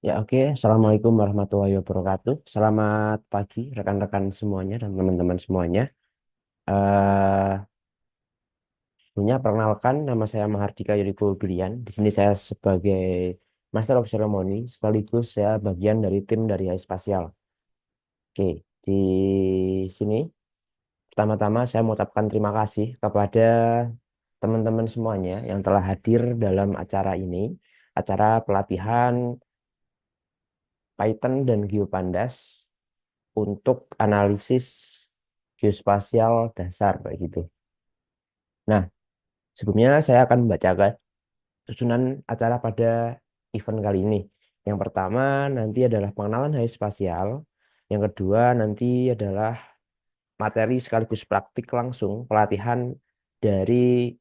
Ya, oke. Assalamualaikum warahmatullahi wabarakatuh. Selamat pagi, rekan-rekan semuanya dan teman-teman semuanya. Eh, Punya perkenalkan, nama saya Mahardika Yuriko Bilian. Di sini saya sebagai Master of Ceremony, sekaligus saya bagian dari tim dari HI Spasial. Oke, di sini pertama-tama saya mengucapkan terima kasih kepada teman-teman semuanya yang telah hadir dalam acara ini, acara pelatihan Python dan Geopandas untuk analisis geospasial dasar kayak gitu. Nah, sebelumnya saya akan membacakan susunan acara pada event kali ini. Yang pertama nanti adalah pengenalan HI spasial. Yang kedua nanti adalah materi sekaligus praktik langsung pelatihan dari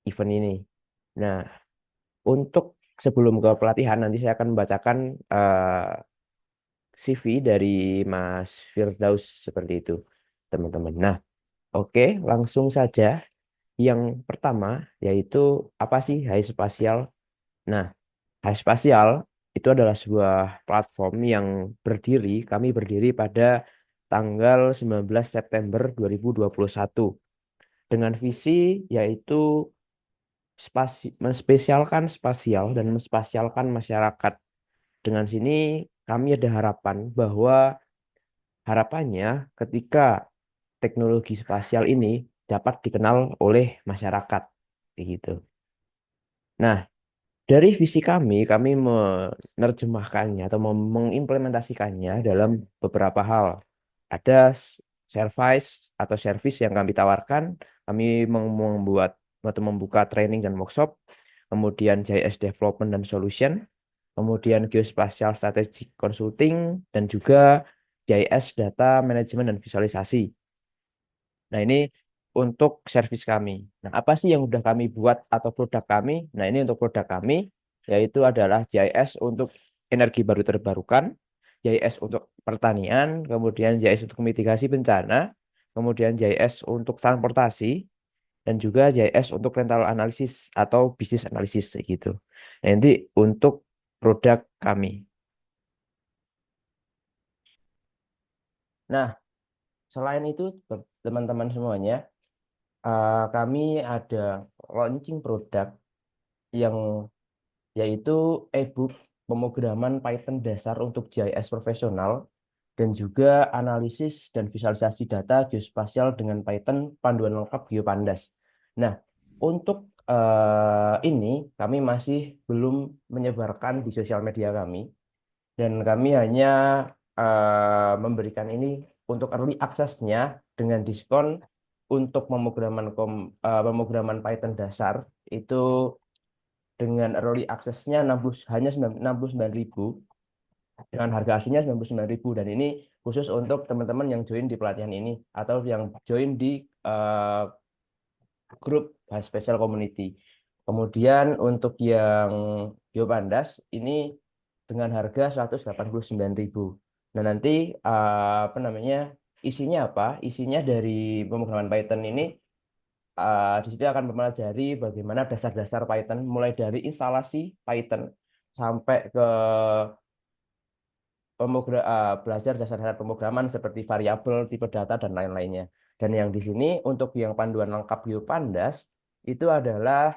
event ini. Nah, untuk sebelum ke pelatihan nanti saya akan membacakan CV dari Mas Firdaus seperti itu, teman-teman. Nah, oke, langsung saja. Yang pertama yaitu apa sih HI Spasial? Nah, HI Spasial itu adalah sebuah platform yang kami berdiri pada tanggal 19 September 2021 dengan visi yaitu menspesialkan spasial dan menspasialkan masyarakat. Dengan sini kami ada harapan bahwa harapannya ketika teknologi spasial ini dapat dikenal oleh masyarakat, kayak gitu. Nah, dari visi kami menerjemahkannya atau mengimplementasikannya dalam beberapa hal. Ada service atau service yang kami tawarkan, kami membuat atau membuka training dan workshop, kemudian JS Development dan Solution, kemudian Geospatial Strategic Consulting, dan juga JS Data Management dan Visualisasi. Nah, ini untuk service kami. Nah, apa sih yang sudah kami buat atau produk kami? Nah, ini untuk produk kami, yaitu adalah GIS untuk energi baru terbarukan, GIS untuk pertanian, kemudian GIS untuk mitigasi bencana, kemudian GIS untuk transportasi, dan juga GIS untuk rental analisis atau bisnis analisis gitu. Nah, nanti untuk produk kami. Nah, selain itu, teman-teman semuanya, kami ada launching produk yang yaitu e-book pemrograman Python dasar untuk GIS profesional dan juga analisis dan visualisasi data geospasial dengan Python panduan lengkap GeoPandas. Nah, untuk ini kami masih belum menyebarkan di sosial media kami dan kami hanya memberikan ini untuk early access-nya dengan diskon untuk pemrograman Python dasar itu dengan early access-nya hanya 69.000 dengan harga aslinya 99.000 dan ini khusus untuk teman-teman yang join di pelatihan ini atau yang join di eh, grup Special Community. Kemudian untuk yang Biopandas ini dengan harga 189.000. Nah, nanti apa namanya? Isinya apa? Isinya dari pemrograman Python ini di situ akan mempelajari bagaimana dasar-dasar Python mulai dari instalasi Python sampai ke belajar dasar-dasar pemrograman seperti variabel, tipe data dan lain-lainnya. Dan yang di sini untuk yang panduan lengkap Biopandas itu adalah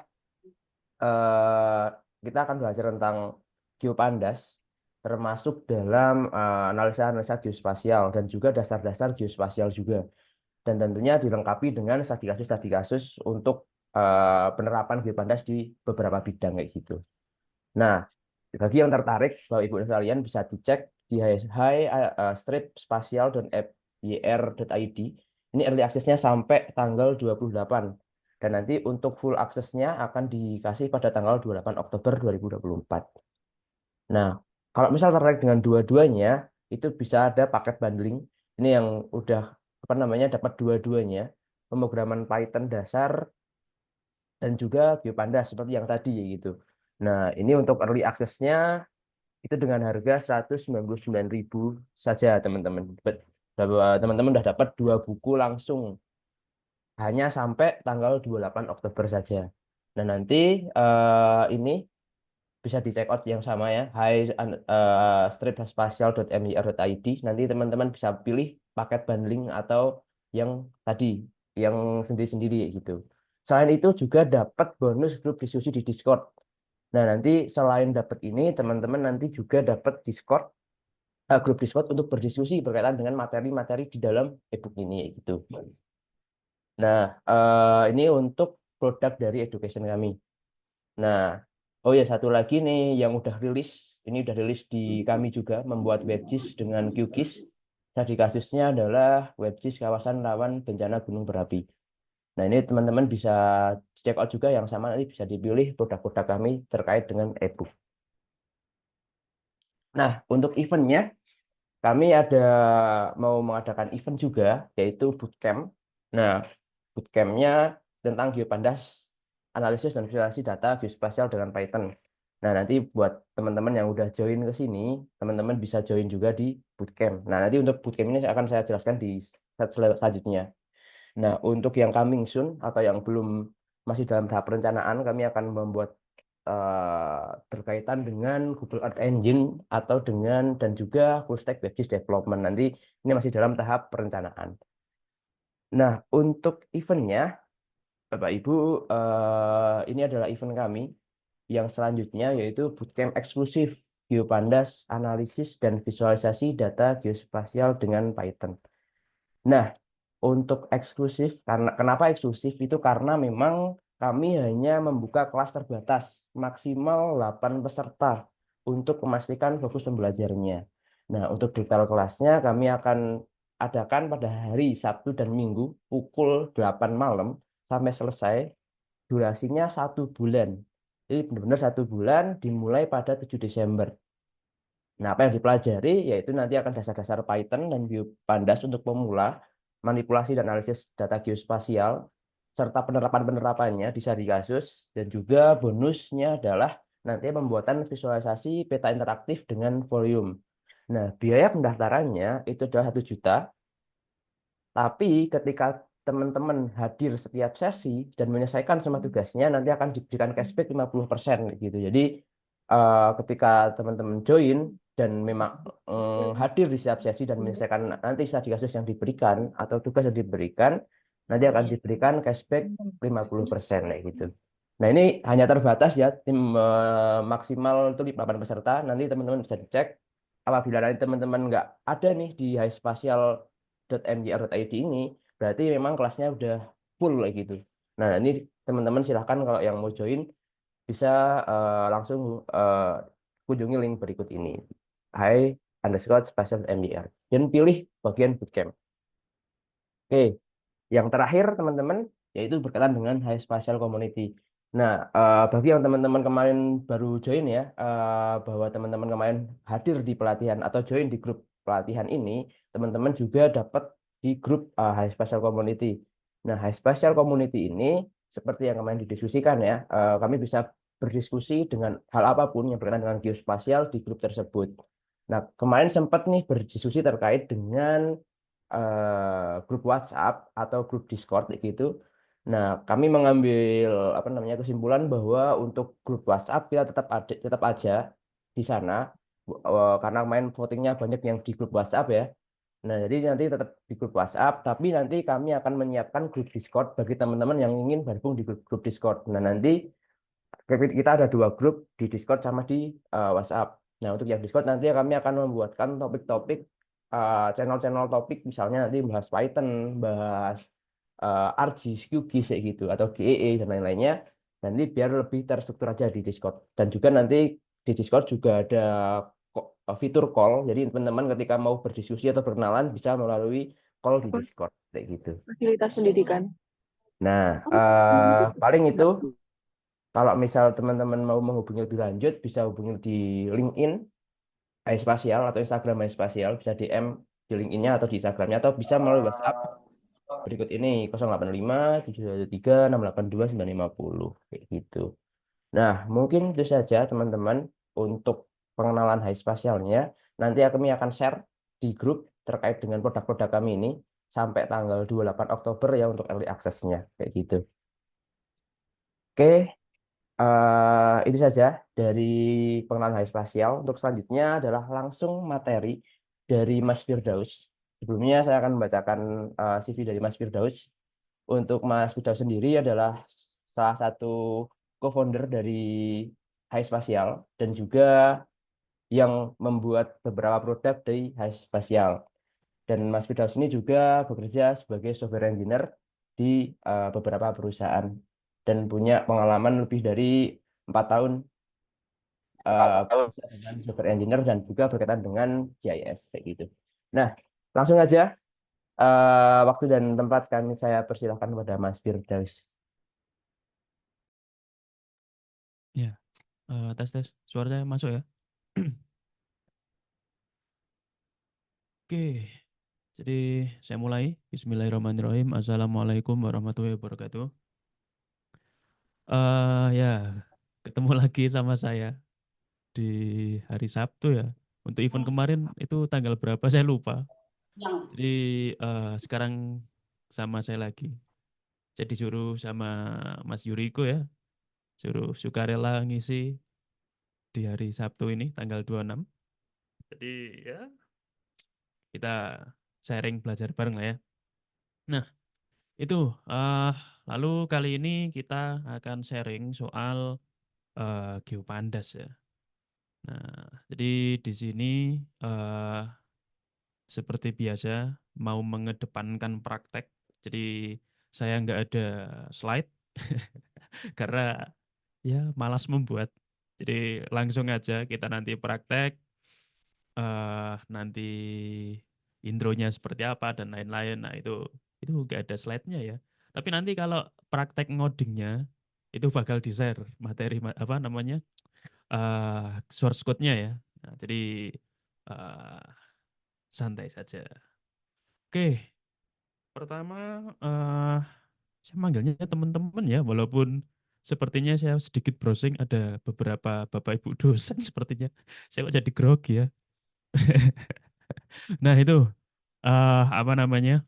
eh, kita akan belajar tentang Geopandas termasuk dalam analisa-analisa geospasial dan juga dasar-dasar geospasial juga. Dan tentunya dilengkapi dengan studi kasus untuk penerapan Geopandas di beberapa bidang kayak gitu. Nah, bagi yang tertarik, Bapak Ibu sekalian bisa dicek di hi-stripspatial.fyr.id. Ini early access-nya sampai tanggal 28. Dan nanti untuk full access-nya akan dikasih pada tanggal 28 Oktober 2024. Nah, kalau misal tertarik dengan dua-duanya, itu bisa ada paket bundling. Ini yang udah apa namanya dapat dua-duanya, pemrograman Python dasar dan juga Biopandas seperti yang tadi ya gitu. Nah, ini untuk early access-nya itu dengan harga 199.000 saja, teman-teman. Teman-teman udah dapat dua buku langsung hanya sampai tanggal 28 Oktober saja. Nah, nanti ini bisa di check out yang sama ya, stripspatial.mdr.id. Nanti teman-teman bisa pilih paket bundling atau yang tadi, yang sendiri-sendiri gitu. Selain itu juga dapat bonus grup diskusi di Discord. Nah, nanti selain dapat ini, teman-teman nanti juga dapat grup Discord untuk berdiskusi berkaitan dengan materi-materi di dalam ebook ini gitu. Nah, ini untuk produk dari education kami. Nah, oh ya satu lagi nih yang udah rilis, ini udah rilis di kami juga membuat WebGIS dengan QGIS. Tadi kasusnya adalah WebGIS kawasan rawan bencana gunung berapi. Nah, ini teman-teman bisa check out juga yang sama, nanti bisa dipilih produk-produk kami terkait dengan ebook. Nah, untuk eventnya, kami mau mengadakan event juga, yaitu bootcamp. Nah, bootcampnya tentang Geopandas, analisis dan visualisasi data geospasial dengan Python. Nah, nanti buat teman-teman yang udah join ke sini, teman-teman bisa join juga di bootcamp. Nah, nanti untuk bootcamp ini akan saya jelaskan di slide selanjutnya. Nah, untuk yang coming soon atau yang belum masih dalam tahap perencanaan, kami akan membuat berkaitan dengan Google Earth Engine atau dengan dan juga full stack webGIS development. Nanti ini masih dalam tahap perencanaan. Nah, untuk eventnya, Bapak Ibu, ini adalah event kami yang selanjutnya yaitu bootcamp eksklusif Geopandas, analisis dan visualisasi data geospasial dengan Python. Nah, untuk eksklusif, karena kenapa eksklusif itu karena memang kami hanya membuka kelas terbatas, maksimal 8 peserta untuk memastikan fokus pembelajarnya. Nah, untuk detail kelasnya kami akan adakan pada hari Sabtu dan Minggu pukul 8 malam sampai selesai, durasinya 1 bulan. Jadi benar-benar 1 bulan dimulai pada 7 Desember. Nah, apa yang dipelajari yaitu nanti akan dasar-dasar Python dan Pandas untuk pemula, manipulasi dan analisis data geospasial, serta penerapan-penerapannya di studi kasus, dan juga bonusnya adalah nanti pembuatan visualisasi peta interaktif dengan volume. Nah, biaya pendaftarannya itu adalah 1 juta, tapi ketika teman-teman hadir setiap sesi dan menyelesaikan semua tugasnya, nanti akan diberikan cashback 50% gitu. Jadi ketika teman-teman join dan memang hadir di setiap sesi dan menyelesaikan nanti studi kasus yang diberikan atau tugas yang diberikan, nanti akan diberikan cashback 50% kayak gitu. Nah, ini hanya terbatas ya, tim maksimal itu 8 peserta. Nanti teman-teman bisa dicek. Apabila nanti teman-teman nggak ada nih di highspatial.mgr.id ini, berarti memang kelasnya udah full kayak gitu. Nah, ini teman-teman silahkan kalau yang mau join bisa langsung kunjungi link berikut ini. Hi_spatial_mdr dan pilih bagian bootcamp. Oke, yang terakhir teman-teman yaitu berkaitan dengan High Spatial Community. Nah, bagi yang teman-teman kemarin baru join ya, bahwa teman-teman kemarin hadir di pelatihan atau join di grup pelatihan ini, teman-teman juga dapat di grup High Spatial Community. Nah, High Spatial Community ini seperti yang kemarin didiskusikan ya, kami bisa berdiskusi dengan hal apapun yang berkaitan dengan geospasial di grup tersebut. Nah, kemarin sempat nih berdiskusi terkait dengan grup WhatsApp atau grup Discord kayak gitu. Nah, kami mengambil apa namanya kesimpulan bahwa untuk grup WhatsApp kita tetap aja di sana karena main votingnya banyak yang di grup WhatsApp ya. Nah, jadi nanti tetap di grup WhatsApp, tapi nanti kami akan menyiapkan grup Discord bagi teman-teman yang ingin bergabung di grup Discord. Nah, nanti kita ada 2 grup di Discord sama di WhatsApp. Nah, untuk yang Discord nanti kami akan membuatkan topik-topik, channel-channel topik, misalnya nanti bahas Python, bahas ArcGIS, QGIS kayak gitu, atau GEE dan lain-lainnya. Nanti biar lebih terstruktur aja di Discord. Dan juga nanti di Discord juga ada fitur call. Jadi teman-teman ketika mau berdiskusi atau berkenalan bisa melalui call di Discord kayak gitu. Fasilitas pendidikan. Nah, paling itu. Kalau misal teman-teman mau menghubungi lebih lanjut, bisa hubungi di LinkedIn iSpatial atau Instagram iSpatial, bisa DM di LinkedIn-nya atau di Instagram-nya, atau bisa melalui WhatsApp berikut ini 085 713 682 950 kayak gitu. Nah, mungkin itu saja teman-teman untuk pengenalan iSpatialnya. Nanti kami akan share di grup terkait dengan produk-produk kami ini sampai tanggal 28 Oktober ya untuk early access-nya kayak gitu. Oke. itu saja dari pengenalan hari spasial. Untuk selanjutnya adalah langsung materi dari Mas Firdaus. Sebelumnya saya akan membacakan CV dari Mas Firdaus. Untuk Mas Firdaus sendiri adalah salah satu co-founder dari Hai Spasial dan juga yang membuat beberapa produk dari Hai Spasial. Dan Mas Firdaus ini juga bekerja sebagai software engineer di beberapa perusahaan dan punya pengalaman lebih dari 4 tahun bekerja dengan software engineer dan juga berkaitan dengan GIS kayak gitu. Nah, langsung aja waktu dan tempat kami saya persilahkan kepada Mas Firdaus. Ya, tes tes. Suara saya masuk ya. Oke, jadi saya mulai. Bismillahirrahmanirrahim. Assalamualaikum warahmatullahi wabarakatuh. Ya, ketemu lagi sama saya di hari Sabtu ya. Untuk event kemarin itu tanggal berapa saya lupa. Jadi sekarang sama saya lagi. Saya disuruh sama Mas Yuriko ya, suruh sukarela ngisi di hari Sabtu ini tanggal 26. Jadi ya kita sharing belajar bareng lah ya. Nah, itu lalu kali ini kita akan sharing soal Geopandas ya. Nah, jadi di sini eh, seperti biasa mau mengedepankan praktek. Jadi saya nggak ada slide karena ya malas membuat. Jadi langsung aja kita nanti praktek, nanti intronya seperti apa dan lain-lain. Nah itu nggak ada slide-nya ya. Tapi nanti kalau praktek ngodingnya itu bakal di-share materi apa namanya source code-nya ya. Nah, jadi eh, santai saja. Oke, pertama saya manggilnya teman-teman ya, walaupun sepertinya saya sedikit browsing ada beberapa bapak ibu dosen sepertinya. Saya kok jadi grogi ya. Nah itu apa namanya?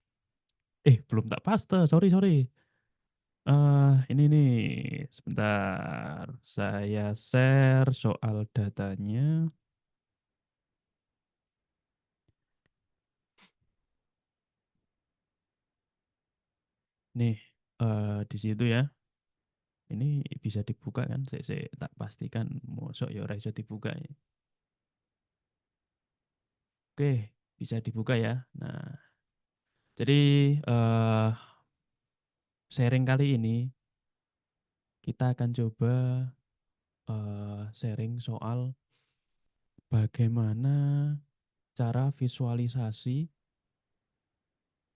Belum tak paste, sorry sorry. Ini nih, sebentar. Saya share soal datanya. Nih, di situ ya. Ini bisa dibuka kan? Saya tak pastikan. Mosok ya ora iso dibuka ya. Oke, bisa dibuka ya. Nah, jadi sharing kali ini kita akan coba sharing soal bagaimana cara visualisasi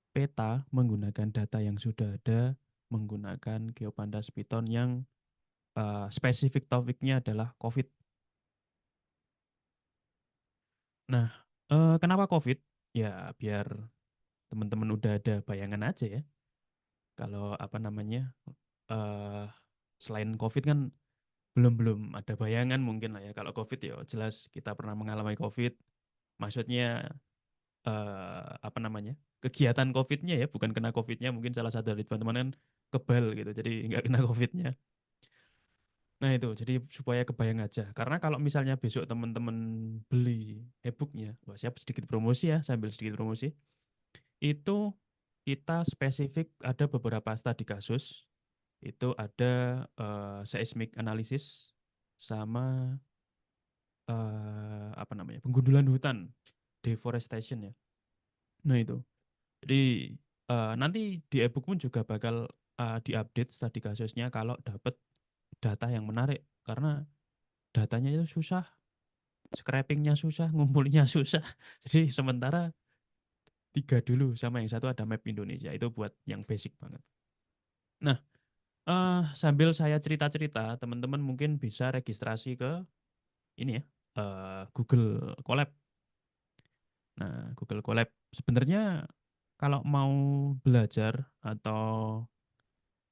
peta menggunakan data yang sudah ada menggunakan Geopandas Python yang spesifik topiknya adalah COVID. Nah, kenapa COVID? Ya, biar teman-teman udah ada bayangan aja ya. Kalau apa namanya, eh selain COVID kan belum belum ada bayangan mungkin lah ya. Kalau COVID ya jelas kita pernah mengalami COVID. Maksudnya apa namanya, kegiatan COVID-nya ya, bukan kena COVID-nya. Mungkin salah satu dari teman-teman kan kebal gitu, jadi nggak kena COVID-nya. Nah itu, jadi supaya kebayang aja. Karena kalau misalnya besok teman-teman beli e-booknya, wah siap sedikit promosi ya, sambil sedikit promosi. Itu kita spesifik ada beberapa studi kasus. Itu ada seismic analysis sama apa namanya, penggundulan hutan, deforestation ya. Nah itu. Jadi nanti di e-book pun juga bakal diupdate studi kasusnya kalau dapat data yang menarik karena datanya itu susah, scrapingnya susah, ngumpulnya susah. Jadi sementara tiga dulu sama yang satu ada map Indonesia itu buat yang basic banget. Nah, sambil saya cerita-cerita, teman-teman mungkin bisa registrasi ke ini ya, Google Colab. Nah, Google Colab sebenarnya kalau mau belajar atau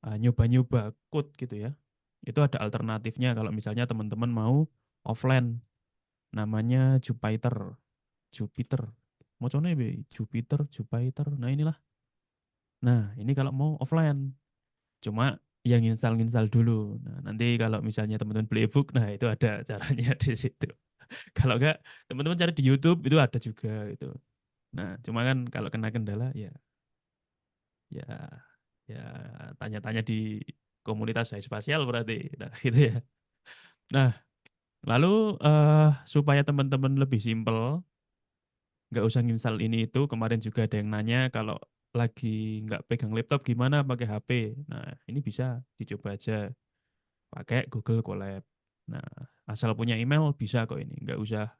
nyoba-nyoba code gitu ya. Itu ada alternatifnya kalau misalnya teman-teman mau offline. Namanya Jupyter. Jupyter. Macamnya be Jupyter, Jupyter. Nah inilah. Nah ini kalau mau offline. Cuma yang install dulu. Nah, nanti kalau misalnya teman-teman beli ebook, nah itu ada caranya di situ. Kalau enggak, teman-teman cari di YouTube itu ada juga gitu. Nah, cuma kan kalau kena kendala ya ya ya tanya-tanya di komunitas Hai Spasial berarti. Nah, gitu ya. Nah, lalu supaya teman-teman lebih simpel, nggak usah nginstal ini itu. Kemarin juga ada yang nanya kalau lagi nggak pegang laptop gimana pakai HP. Nah, ini bisa dicoba aja pakai Google Colab. Nah, asal punya email bisa kok ini. Nggak usah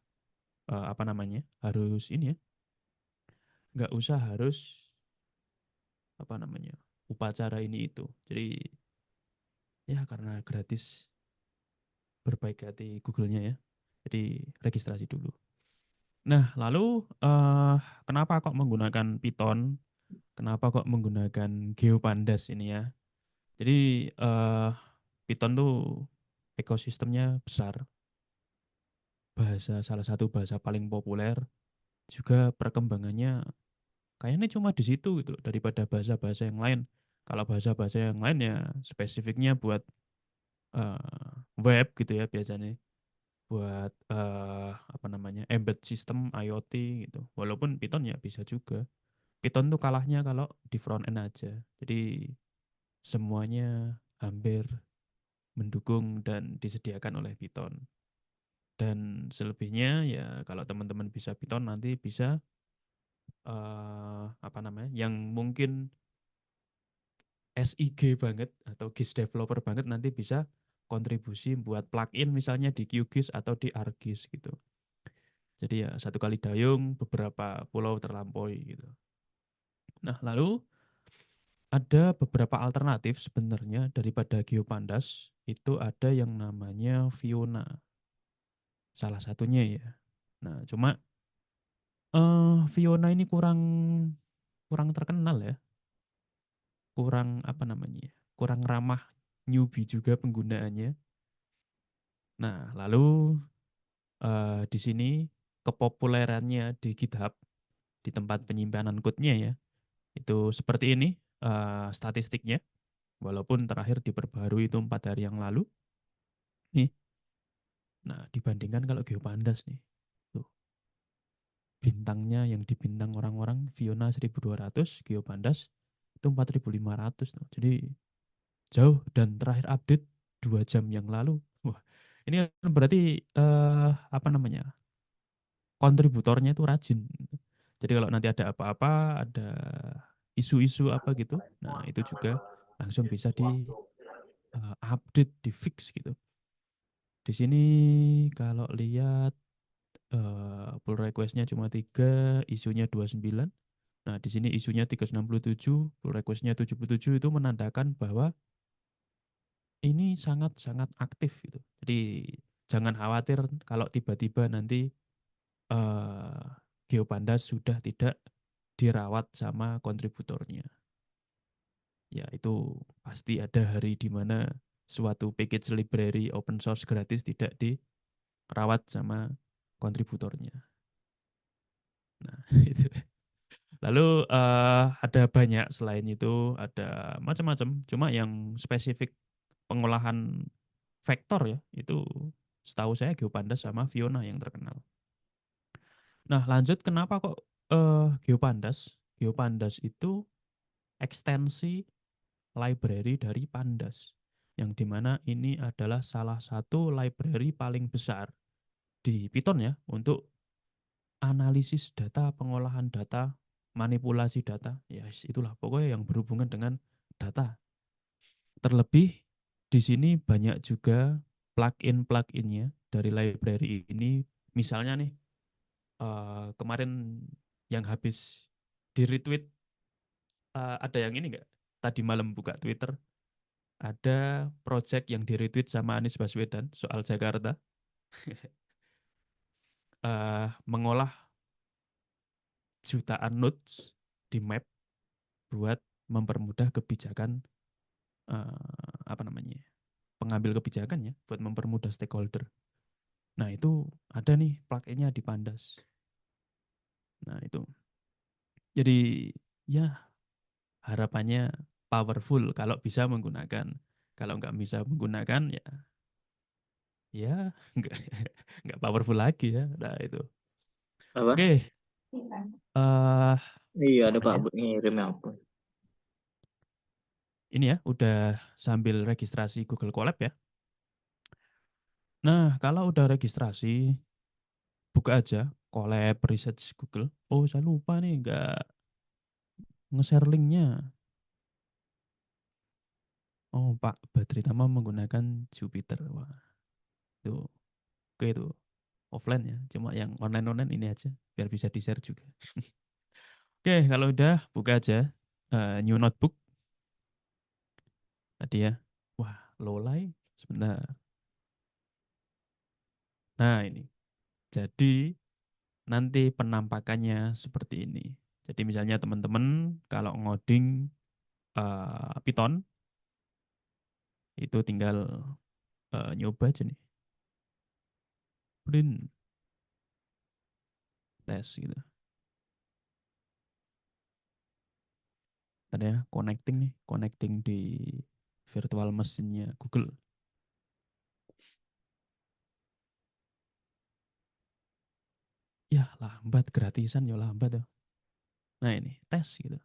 apa namanya harus ini ya. Nggak usah harus apa namanya upacara ini itu. Jadi ya karena gratis berbaik hati Google-nya ya. Jadi registrasi dulu. Nah, lalu kenapa kok menggunakan Python? Kenapa kok menggunakan GeoPandas ini ya? Jadi Python tuh ekosistemnya besar, bahasa salah satu bahasa paling populer, juga perkembangannya kayaknya cuma di situ gitu daripada bahasa-bahasa yang lain. Kalau bahasa-bahasa yang lain ya spesifiknya buat web gitu ya biasanya, buat apa namanya embed system IoT gitu. Walaupun Python ya bisa juga. Python tuh kalahnya kalau di front end aja. Jadi semuanya hampir mendukung dan disediakan oleh Python. Dan selebihnya ya kalau teman-teman bisa Python nanti bisa apa namanya yang mungkin SIG banget atau GIS developer banget nanti bisa kontribusi buat plugin misalnya di QGIS atau di ArcGIS gitu. Jadi ya satu kali dayung beberapa pulau terlampaui gitu. Nah, lalu ada beberapa alternatif sebenarnya daripada GeoPandas, itu ada yang namanya Fiona. Salah satunya ya. Nah, cuma Fiona ini kurang kurang terkenal ya. Kurang apa namanya ya, kurang ramah newbie juga penggunaannya. Nah, lalu di sini kepopulerannya di GitHub, di tempat penyimpanan code-nya ya, itu seperti ini statistiknya. Walaupun terakhir diperbarui itu 4 hari yang lalu. Nih, nah dibandingkan kalau GeoPandas nih, tuh bintangnya yang dibintang orang-orang Fiona 1.200, GeoPandas itu 4.500. Tuh. Jadi jauh dan terakhir update 2 jam yang lalu. Wah, ini kan berarti apa namanya kontributornya itu rajin. Jadi kalau nanti ada apa-apa, ada isu-isu apa gitu, nah itu juga langsung bisa di update, di fix gitu. Di sini kalau lihat pull requestnya cuma 3, isunya 29. Nah di sini isunya 367, pull requestnya 77 itu menandakan bahwa ini sangat-sangat aktif gitu. Jadi jangan khawatir kalau tiba-tiba nanti eh, Geopandas sudah tidak dirawat sama kontributornya. Ya itu pasti ada hari di mana suatu package library open source gratis tidak dirawat sama kontributornya. Nah, itu. Lalu ada banyak selain itu, ada macam-macam. Cuma yang spesifik pengolahan vektor ya, itu setahu saya Geopandas sama Fiona yang terkenal. Nah, lanjut kenapa kok Geopandas? Geopandas itu ekstensi library dari Pandas, yang dimana ini adalah salah satu library paling besar di Python ya untuk analisis data, pengolahan data, manipulasi data, ya itulah pokoknya yang berhubungan dengan data. Terlebih di sini banyak juga plugin-pluginnya dari library ini. Misalnya nih kemarin yang habis di retweet ada yang ini enggak? Tadi malam buka Twitter ada project yang di retweet sama Anies Baswedan soal Jakarta mengolah jutaan nodes di map buat mempermudah kebijakan apa namanya pengambil kebijakan ya buat mempermudah stakeholder. Nah itu ada nih pluginnya di Pandas. Nah itu jadi ya harapannya powerful kalau bisa menggunakan Kalau nggak bisa menggunakan ya ya nggak nggak powerful lagi ya. Nah itu. Apa? Oke, eh Iya, ada apa Pak ya? Bu ngirim ya ampun. Ini ya udah sambil registrasi Google Colab ya. Nah, kalau udah registrasi, buka aja Colab Research Google. Oh, saya lupa nih nggak nge-share linknya. Oh, Pak Badri Tama menggunakan Jupyter. Wah, tuh. Oke itu offline ya. Cuma yang online-online ini aja biar bisa di-share juga. Oke, kalau udah buka aja new notebook tadi ya. Wah, lolai sebentar. Nah, ini. Jadi nanti penampakannya seperti ini. Jadi misalnya teman-teman kalau ngoding Python itu tinggal nyoba aja nih. Print tes gitu. Tadi ya connecting di virtual mesinnya Google. Ya lambat, gratisan ya lambat ya. Nah ini tes gitu.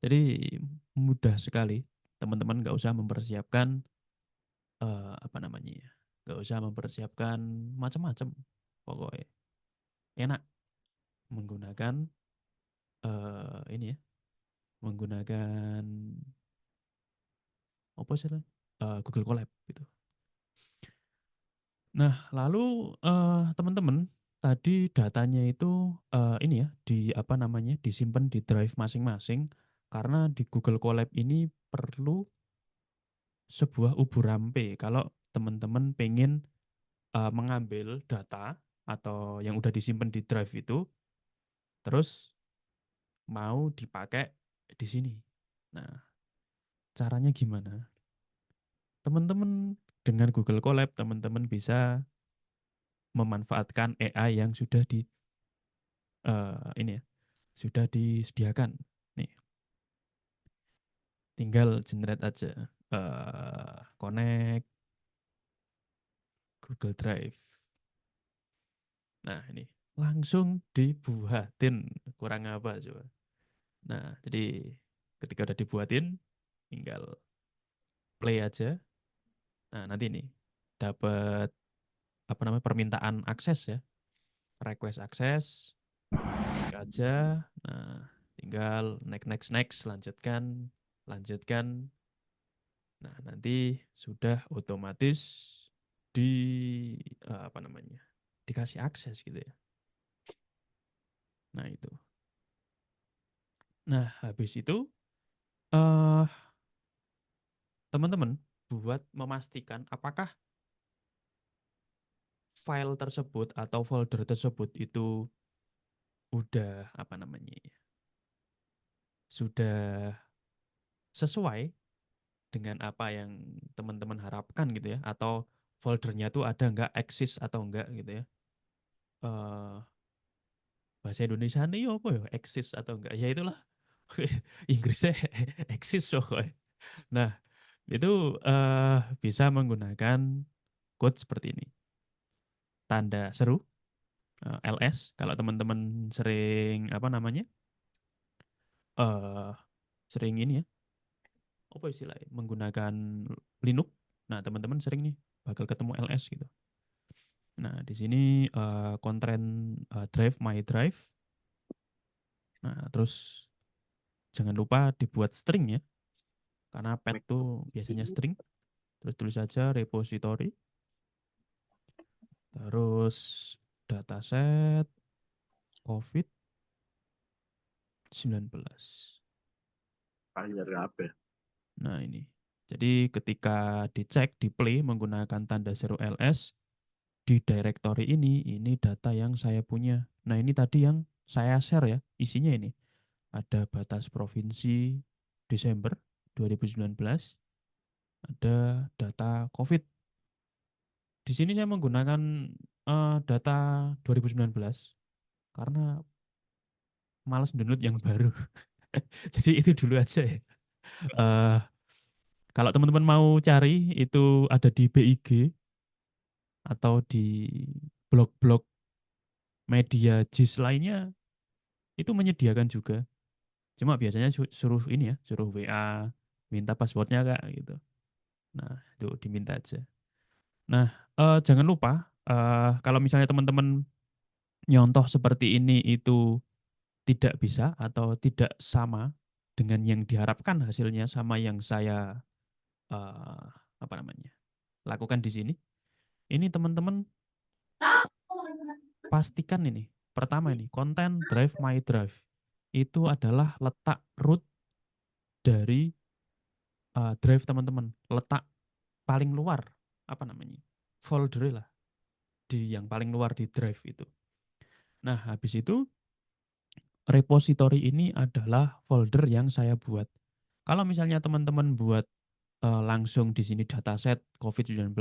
Jadi mudah sekali. Teman-teman nggak usah mempersiapkan apa namanya ya. Nggak usah mempersiapkan macam-macam. Pokoknya enak menggunakan ini ya. Menggunakan apa sih? Google Colab gitu. Nah, lalu teman-teman tadi datanya itu ini ya di apa namanya disimpan di drive masing-masing karena di Google Colab ini perlu sebuah uburampe kalau teman-teman pengen mengambil data atau yang udah disimpan di drive itu terus mau dipakai di sini. Nah, caranya gimana? Teman-teman dengan Google Colab teman-teman bisa memanfaatkan AI yang sudah di ini ya sudah disediakan. Nih, tinggal generate aja. Connect Google Drive. Nah, ini langsung dibuatin. Kurang apa coba. Nah, jadi ketika udah dibuatin, tinggal play aja. Nah, nanti ini dapat apa namanya permintaan akses ya. Request akses, klik aja. Nah, tinggal next next next lanjutkan, lanjutkan. Nah, nanti sudah otomatis di apa namanya? Dikasih akses gitu ya. Nah, itu. Nah, habis itu eh teman-teman buat memastikan apakah file tersebut atau folder tersebut itu udah apa namanya ya, sudah sesuai dengan apa yang teman-teman harapkan gitu ya atau foldernya tuh ada nggak eksis atau enggak gitu ya. Eh bahasa Indonesia nih apa ya eksis atau enggak ya itulah Inggrisnya eksis pokoknya. Nah, itu bisa menggunakan code seperti ini. Tanda seru LS kalau teman-teman sering apa namanya? eh sering ini ya. Apa istilahnya? Menggunakan Linux. Nah, teman-teman sering nih bakal ketemu LS gitu. Nah, di sini konten drive my drive. Nah, terus jangan lupa dibuat string ya. Karena pet tuh biasanya string. Terus tulis saja repository. Terus dataset COVID-19. Dari apa ya? Nah ini. Jadi ketika dicek di play menggunakan tanda seru LS, di directory ini data yang saya punya. Nah ini tadi yang saya share ya, isinya ini. Ada batas provinsi Desember 2019, ada data COVID. Di sini saya menggunakan data 2019 karena malas download yang baru. Jadi itu dulu aja ya. Eh, Kalau teman-teman mau cari itu ada di BIG atau di blog-blog media JIS lainnya itu menyediakan juga. Cuma biasanya suruh ini ya, suruh WA, minta passwordnya Kak gitu. Nah, itu diminta aja. Nah, jangan lupa kalau misalnya teman-teman nyontoh seperti ini itu tidak bisa atau tidak sama dengan yang diharapkan hasilnya sama yang saya eh, apa namanya lakukan di sini. Ini teman-teman pastikan ini. Pertama ini konten Drive My Drive itu adalah letak root dari drive teman-teman, letak paling luar apa namanya folder lah di yang paling luar di drive itu. Nah habis itu repository ini adalah folder yang saya buat. Kalau misalnya teman-teman buat langsung di sini dataset COVID-19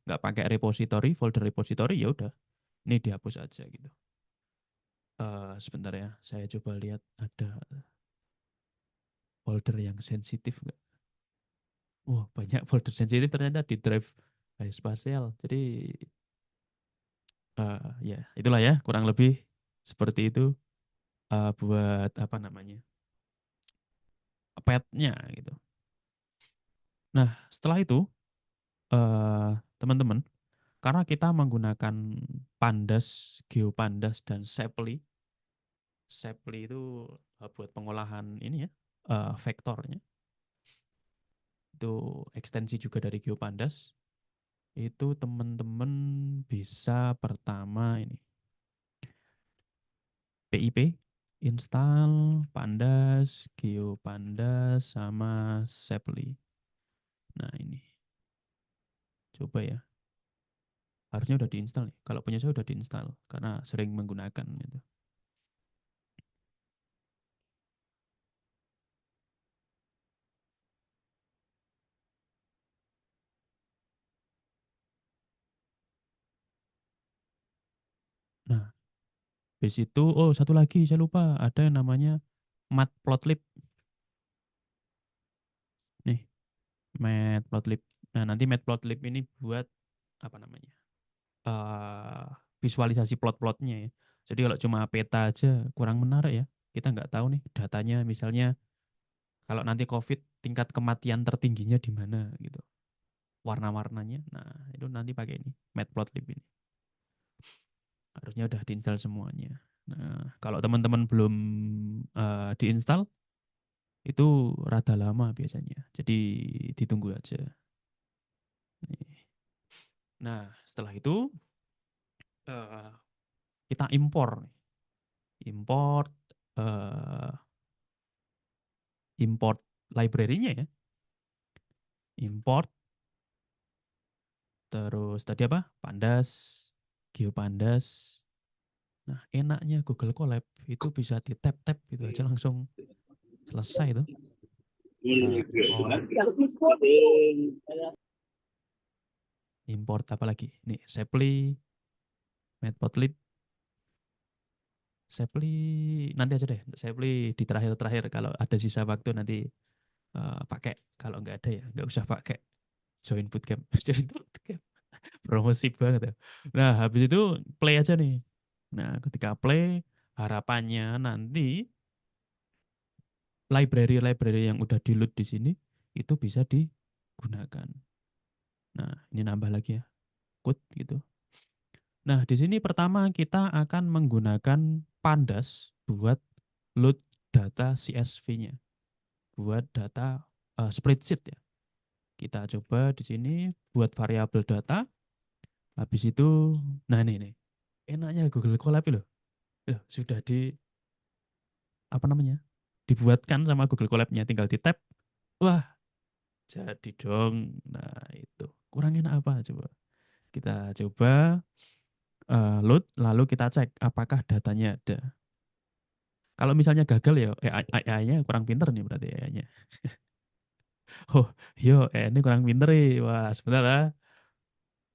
nggak pakai repository, folder repository ya udah ini dihapus aja gitu. Sebentar ya, saya coba lihat ada folder yang sensitif nggak? Wah banyak folder sensitif ternyata di drive spasial. Jadi ya itulah ya kurang lebih seperti itu buat apa namanya petnya gitu. Nah setelah itu teman-teman karena kita menggunakan Pandas, GeoPandas dan Shapely. Shapely itu buat pengolahan ini ya vektornya. Itu ekstensi juga dari GeoPandas. Itu teman-teman bisa pertama ini PIP install Pandas, GeoPandas sama Shapely. Nah ini coba ya. Harusnya udah diinstal nih. Kalau punya saya udah diinstal karena sering menggunakan gitu. Nah, habis itu oh satu lagi saya lupa ada yang namanya Matplotlib. Nih, Matplotlib. Nah, nanti Matplotlib ini buat apa namanya? eh visualisasi plot-plotnya ya. Jadi kalau cuma peta aja kurang menarik ya. Kita nggak tahu nih datanya misalnya kalau nanti COVID tingkat kematian tertingginya di mana gitu. Warna-warnanya. Nah, itu nanti pakai ini, Matplotlib ini. Harusnya udah diinstal semuanya. Nah, kalau teman-teman belum diinstal itu rada lama biasanya. Jadi ditunggu aja. Nih. Nah, setelah itu eh, kita impor. Import eh, import library-nya ya. Import terus tadi apa? Pandas, GeoPandas. Nah, enaknya Google Colab itu bisa di tap-tap gitu aja langsung selesai tuh. Import, import apa lagi? Nih, Shapely, Matplotlib, Shapely nanti aja deh. Shapely di terakhir-terakhir kalau ada sisa waktu nanti pakai. Kalau nggak ada ya nggak usah pakai. Join bootcamp, join bootcamp. Promosi banget ya. Nah, habis itu play aja nih. Nah, ketika play, harapannya nanti library-library yang udah di-load di sini itu bisa digunakan. Nah, ini nambah lagi ya, code gitu. Nah, di sini pertama kita akan menggunakan Pandas buat load data CSV-nya, buat data spreadsheet ya. Kita coba di sini buat variabel data. Habis itu, nah ini nih, enaknya Google Colab loh. Loh, sudah di apa namanya? Dibuatkan sama Google Colab-nya tinggal di tab. Wah, jadi dong. Nah, itu. Kurang enak apa coba? Kita coba load lalu kita cek apakah datanya ada. Kalau misalnya gagal ya AI-nya kurang pinter nih berarti AI-nya. Oh, yo ini kurang pinter nih. Wah, sebentar lah.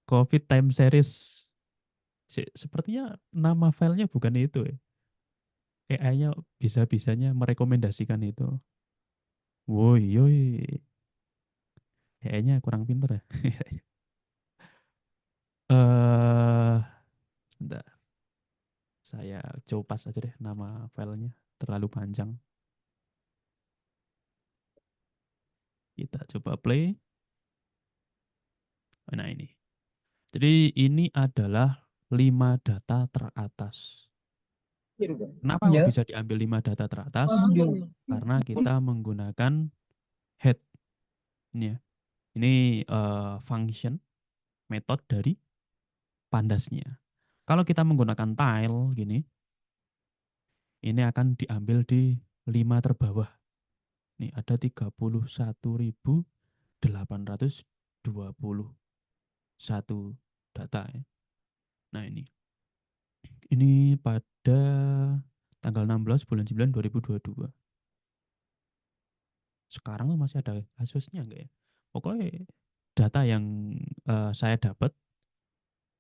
COVID time series. Sepertinya nama filenya bukan itu ya. AI-nya bisa-bisanya merekomendasikan itu. Woi, yoi. Kayaknya kurang pinter ya. Eh, Bentar. Saya copas aja deh nama filenya. Terlalu panjang. Kita coba play. Nah ini. Jadi ini adalah 5 data teratas. Kenapa kok bisa diambil 5 data teratas? Karena kita menggunakan head. Ini ya. Ini function, metode dari Pandasnya. Kalau kita menggunakan tile gini, ini akan diambil di 5 terbawah. Nih ada 31.821 data ya. Nah ini pada tanggal 16 bulan 9 2022. Sekarang masih ada kasusnya enggak ya? Pokoknya data yang saya dapat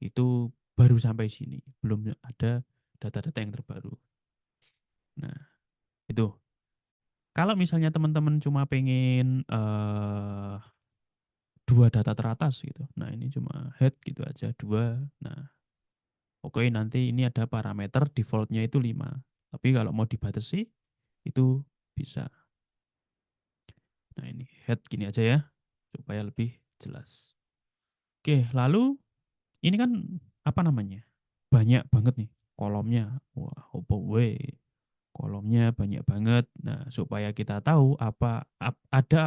itu baru sampai sini, belum ada data-data yang terbaru. Nah, itu. Kalau misalnya teman-teman cuma pengen 2 data teratas gitu. Nah, ini cuma head gitu aja, 2. Nah, oke nanti ini ada parameter defaultnya itu 5. Tapi kalau mau dibatasi itu bisa. Nah, ini head gini aja ya, supaya lebih jelas. Oke, lalu ini kan apa namanya? Banyak banget nih kolomnya. Wah, opo we. Kolomnya banyak banget. Nah, supaya kita tahu ada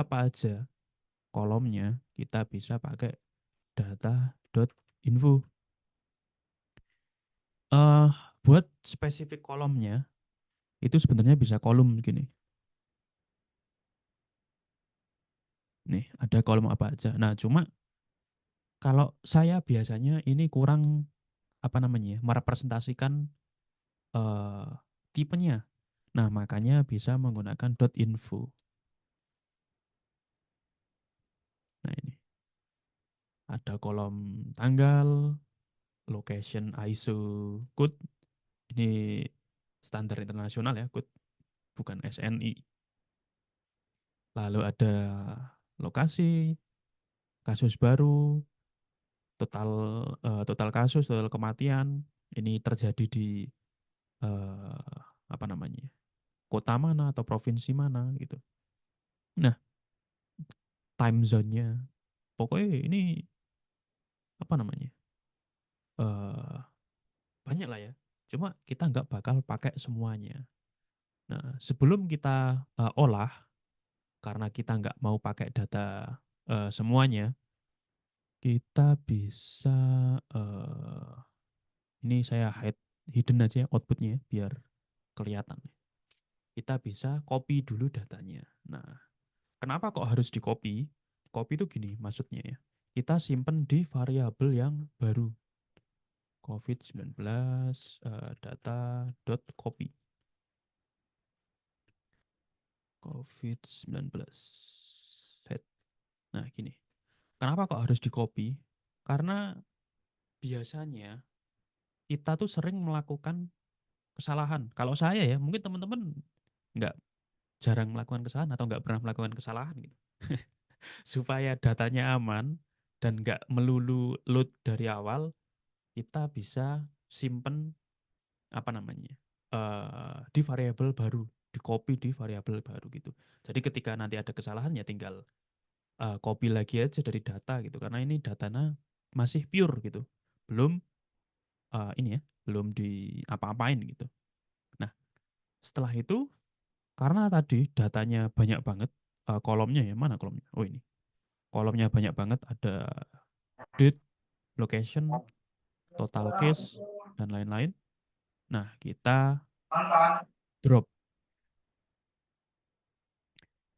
apa aja kolomnya, kita bisa pakai data.info. eh Buat spesifik kolomnya, itu sebenarnya bisa kolom gini. Nih, ada kolom apa aja. Nah, cuma kalau saya biasanya ini kurang apa namanya, merepresentasikan eh, tipenya. Nah, makanya bisa menggunakan .info. Nah, ini ada kolom tanggal, location ISO code. Ini standar internasional ya, code bukan SNI. Lalu ada lokasi, kasus baru, total total kasus, total kematian. Ini terjadi di apa namanya? Kota mana atau provinsi mana gitu. Nah, time zone-nya. Pokoknya ini apa namanya? eh Banyak lah ya. Cuma kita nggak bakal pakai semuanya. Nah, sebelum kita olah, karena kita nggak mau pakai data semuanya, kita bisa ini saya hidden aja ya outputnya biar kelihatan. Kita bisa copy dulu datanya. Nah, kenapa kok harus di copy? Copy itu gini maksudnya ya. Kita simpen di variabel yang baru. COVID-19 data.copy. COVID-19 set. Nah, gini. Kenapa kok harus di copy? Karena biasanya kita tuh sering melakukan kesalahan. Kalau saya ya, mungkin teman-teman nggak jarang melakukan kesalahan atau nggak pernah melakukan kesalahan gitu. Supaya datanya aman dan nggak melulu load dari awal, kita bisa simpen apa namanya di variabel baru, di copy di variabel baru gitu. Jadi ketika nanti ada kesalahan ya tinggal copy lagi aja dari data gitu, karena ini datanya masih pure gitu, belum ini ya, belum di apa-apain gitu. Nah setelah itu karena tadi datanya banyak banget, kolomnya ya mana kolomnya? Oh ini kolomnya banyak banget, ada date, location, total case dan lain-lain. Nah drop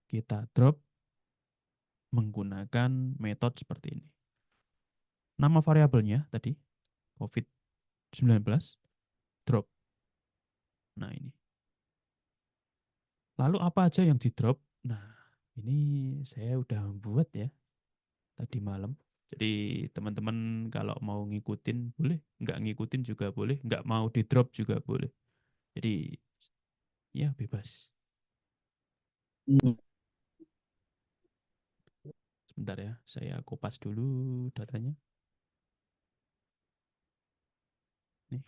kita drop menggunakan metode seperti ini. Nama variabelnya tadi COVID-19 drop. Nah ini. Lalu apa aja yang di drop? Nah ini saya udah buat ya tadi malam. Jadi teman-teman kalau mau ngikutin boleh, nggak ngikutin juga boleh, nggak mau di drop juga boleh. Jadi ya bebas. Sebentar ya, saya kopas dulu datanya. Nih,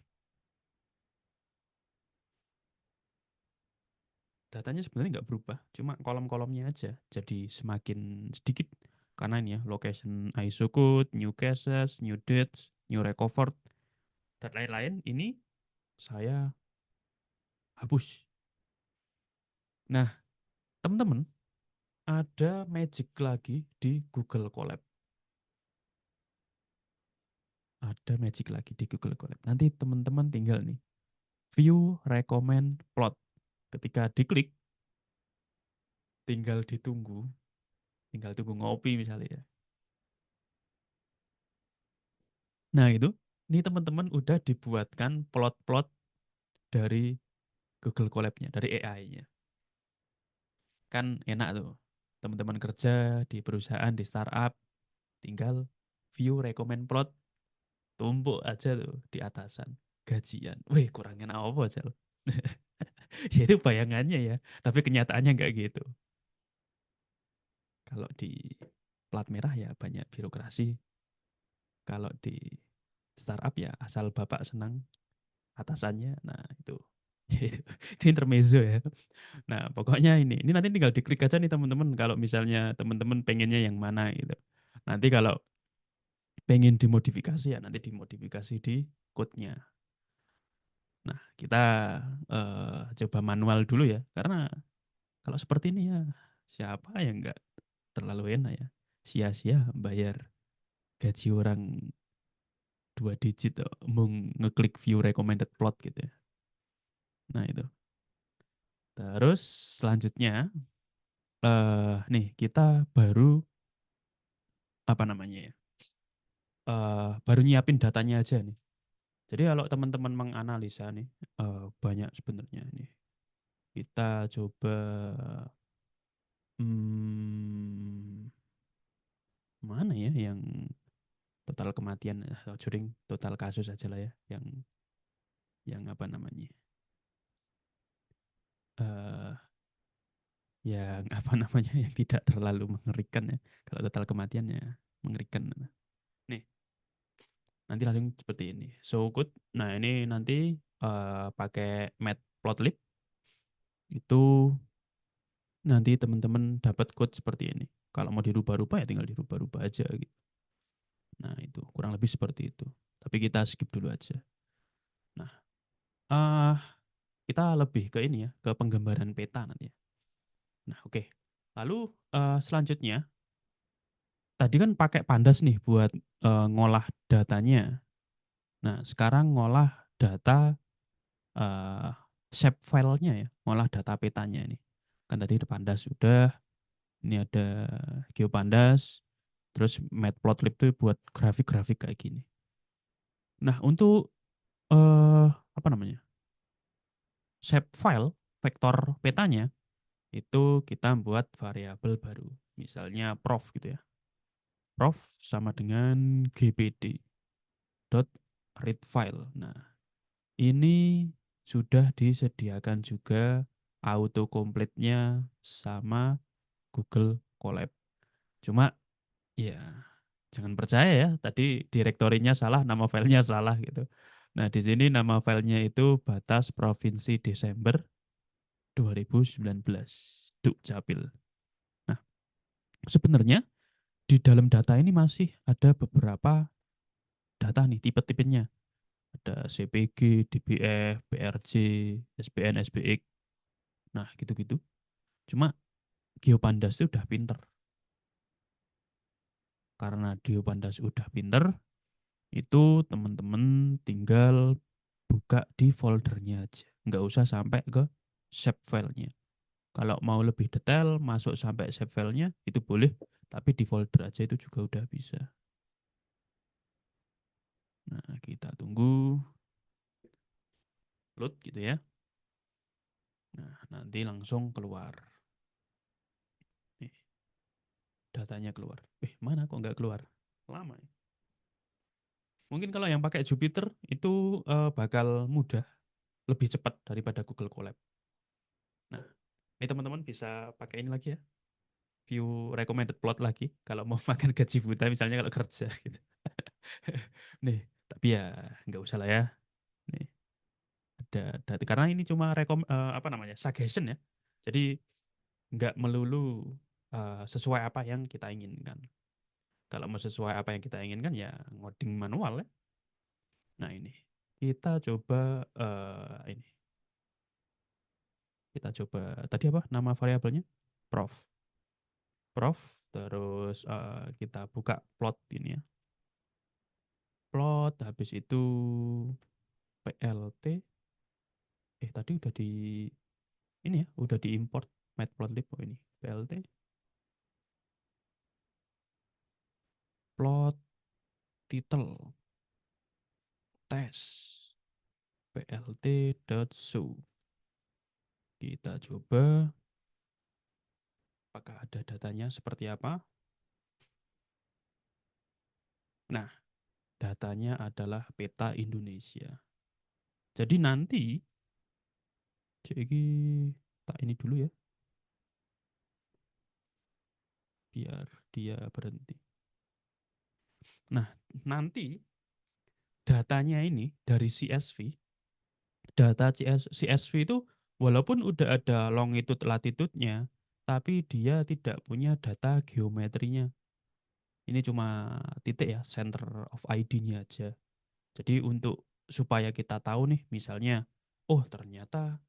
datanya sebenarnya nggak berubah, cuma kolom-kolomnya aja jadi semakin sedikit. Karena ini ya, location ISO code, new cases, new dates, new recovered, dan lain-lain, ini saya hapus. Nah, teman-teman, ada magic lagi di Google Colab. Ada magic lagi di Google Colab. Nanti teman-teman tinggal nih, view recommend plot. Ketika diklik, tinggal ditunggu, tinggal tunggu ngopi misalnya ya. Nah itu, ini teman-teman udah dibuatkan plot-plot dari Google Colab-nya, dari AI-nya. Kan enak tuh, teman-teman kerja di perusahaan, di startup, tinggal view recommend plot, tumpuk aja tuh di atasan, gajian. Wih, kurangnya apa aja loh. Ya itu bayangannya ya, tapi kenyataannya nggak gitu. Kalau di plat merah ya banyak birokrasi. Kalau di startup ya asal bapak senang atasannya, nah itu itu intermezzo ya. Nah pokoknya ini nanti tinggal diklik aja nih teman-teman kalau misalnya teman-teman pengennya yang mana gitu. Nanti kalau pengen dimodifikasi ya nanti dimodifikasi di code-nya. Nah kita coba manual dulu ya, karena kalau seperti ini ya siapa yang nggak terlalu enak ya, sia-sia bayar gaji orang 2 digit mau ngeklik view recommended plot gitu ya. Nah itu. Terus selanjutnya nih kita baru apa namanya ya? Baru nyiapin datanya aja nih. Jadi kalau teman-teman menganalisa nih banyak sebenarnya nih. Kita coba hmm, mana ya yang total kematian atau curing total kasus aja lah ya yang apa namanya? eh yang apa namanya yang tidak terlalu mengerikan ya. Kalau total kematiannya mengerikan. Nih, nanti langsung seperti ini. So good. Nah, ini nanti pakai matplotlib itu nanti teman-teman dapat code seperti ini. Kalau mau dirubah-rubah ya tinggal dirubah-rubah aja gitu. Nah, itu kurang lebih seperti itu. Tapi kita skip dulu aja. Nah, uh, kita lebih ke ini ya, ke penggambaran peta nanti ya. Nah, oke. Lalu selanjutnya tadi kan pakai Pandas nih buat ngolah datanya. Nah, sekarang ngolah data uh, shape filenya ya, ngolah data petanya ini. Kan tadi ada Pandas sudah, ini ada GeoPandas, terus Matplotlib itu buat grafik-grafik kayak gini. Nah, untuk apa namanya? Shape file, vektor petanya, itu kita buat variabel baru. Misalnya prof gitu ya. Prof sama dengan gpd dot read file. Nah, ini sudah disediakan juga autocomplete-nya sama Google Colab. Cuma ya jangan percaya ya, tadi direktorinya salah, nama filenya salah gitu. Nah, di sini nama filenya itu Batas Provinsi Desember 2019. Dukcapil. Nah, sebenarnya di dalam data ini masih ada beberapa data nih, tipe-tipenya. Ada CPG, DBF, BRC, SBN, SBX. Nah, gitu-gitu. Cuma Geopandas itu udah pinter. Karena Geopandas udah pinter, itu teman-teman tinggal buka di foldernya aja. Nggak usah sampai ke shape filenya. Kalau mau lebih detail, masuk sampai shape filenya, itu boleh. Tapi di folder aja itu juga udah bisa. Nah, kita tunggu load gitu ya. Nah, nanti langsung keluar. Nih, datanya keluar. Mana kok nggak keluar? Lama ya. Mungkin kalau yang pakai Jupyter itu bakal mudah, lebih cepat daripada Google Colab. Nah, ini teman-teman bisa pakai ini lagi ya. review recommended plot lagi kalau mau makan gaji buta misalnya kalau kerja gitu. Nih, tapi ya nggak usah lah ya. Nih, ada karena ini cuma apa namanya? Suggestion ya. Jadi nggak melulu sesuai apa yang kita inginkan. Kalau mau sesuai apa yang kita inginkan ya ngoding manual ya. Nah, ini. Kita coba ini. Kita coba tadi apa nama variabelnya? Prof. Prof. Terus kita buka plot ini ya. Plot habis itu PLT. Tadi udah di ini ya, udah diimport matplotlib ini. PLT plot title test plt.show. Kita coba apakah ada datanya seperti apa. Nah, datanya adalah peta Indonesia. Jadi nanti jadi tak ini dulu ya, biar dia berhenti. Nah, nanti datanya ini dari CSV, data CSV itu walaupun udah ada longitude latitude-nya, tapi dia tidak punya data geometrinya. Ini cuma titik ya, center of ID-nya aja. Jadi untuk supaya kita tahu nih, misalnya, oh ternyata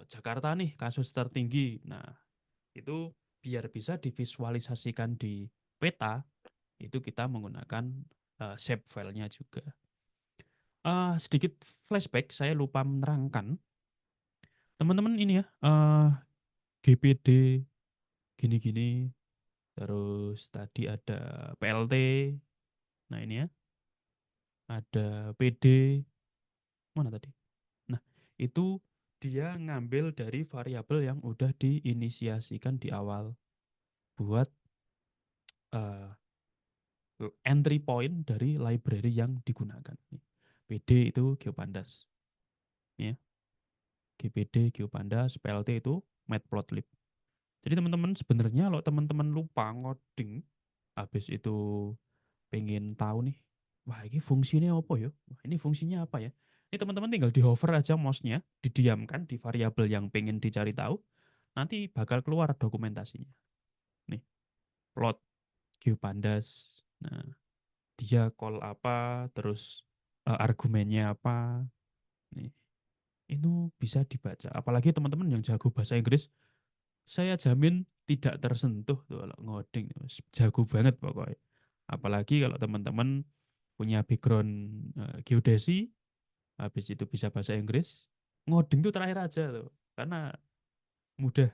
Jakarta nih kasus tertinggi. Nah, itu biar bisa divisualisasikan di peta, itu kita menggunakan shape file-nya juga. Sedikit flashback, saya lupa menerangkan. Teman-teman ini ya, GPD gini-gini, terus tadi ada PLT, nah ini ya, ada PD, mana tadi? Nah, itu dia ngambil dari variabel yang udah diinisiasikan di awal buat uh, entry point dari library yang digunakan. PD itu GeoPandas. Ya. GPD, GeoPandas, PLT itu Matplotlib. Jadi teman-teman sebenarnya kalau teman-teman lupa ngoding, habis itu pengen tahu nih, wah ini fungsinya apa ya? Wah ini fungsinya apa ya? Ini teman-teman tinggal di hover aja mouse-nya, didiamkan di variabel yang pengen dicari tahu, nanti bakal keluar dokumentasinya. Nih, plot GeoPandas. Nah, dia call apa, terus argumennya apa. Nih, itu bisa dibaca. Apalagi teman-teman yang jago bahasa Inggris, saya jamin tidak tersentuh tuh kalau ngoding. Jago banget pokoknya. Apalagi kalau teman-teman punya background geodesi, habis itu bisa bahasa Inggris, ngoding tuh terakhir aja tuh. Karena mudah,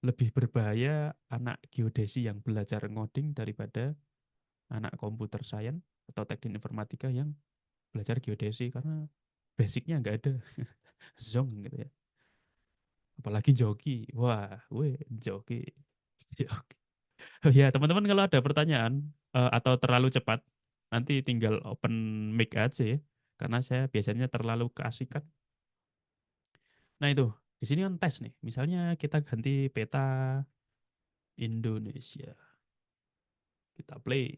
lebih berbahaya anak geodesi yang belajar ngoding daripada anak komputer science atau teknik informatika yang belajar geodesi karena basicnya nggak ada. Zong gitu ya. Apalagi joki. Wah, joki. Joki. Oh ya, teman-teman kalau ada pertanyaan atau terlalu cepat, nanti tinggal open mic aja ya. Karena saya biasanya terlalu keasikan. Nah itu, di sini kan tes nih. Misalnya kita ganti peta Indonesia. Kita play.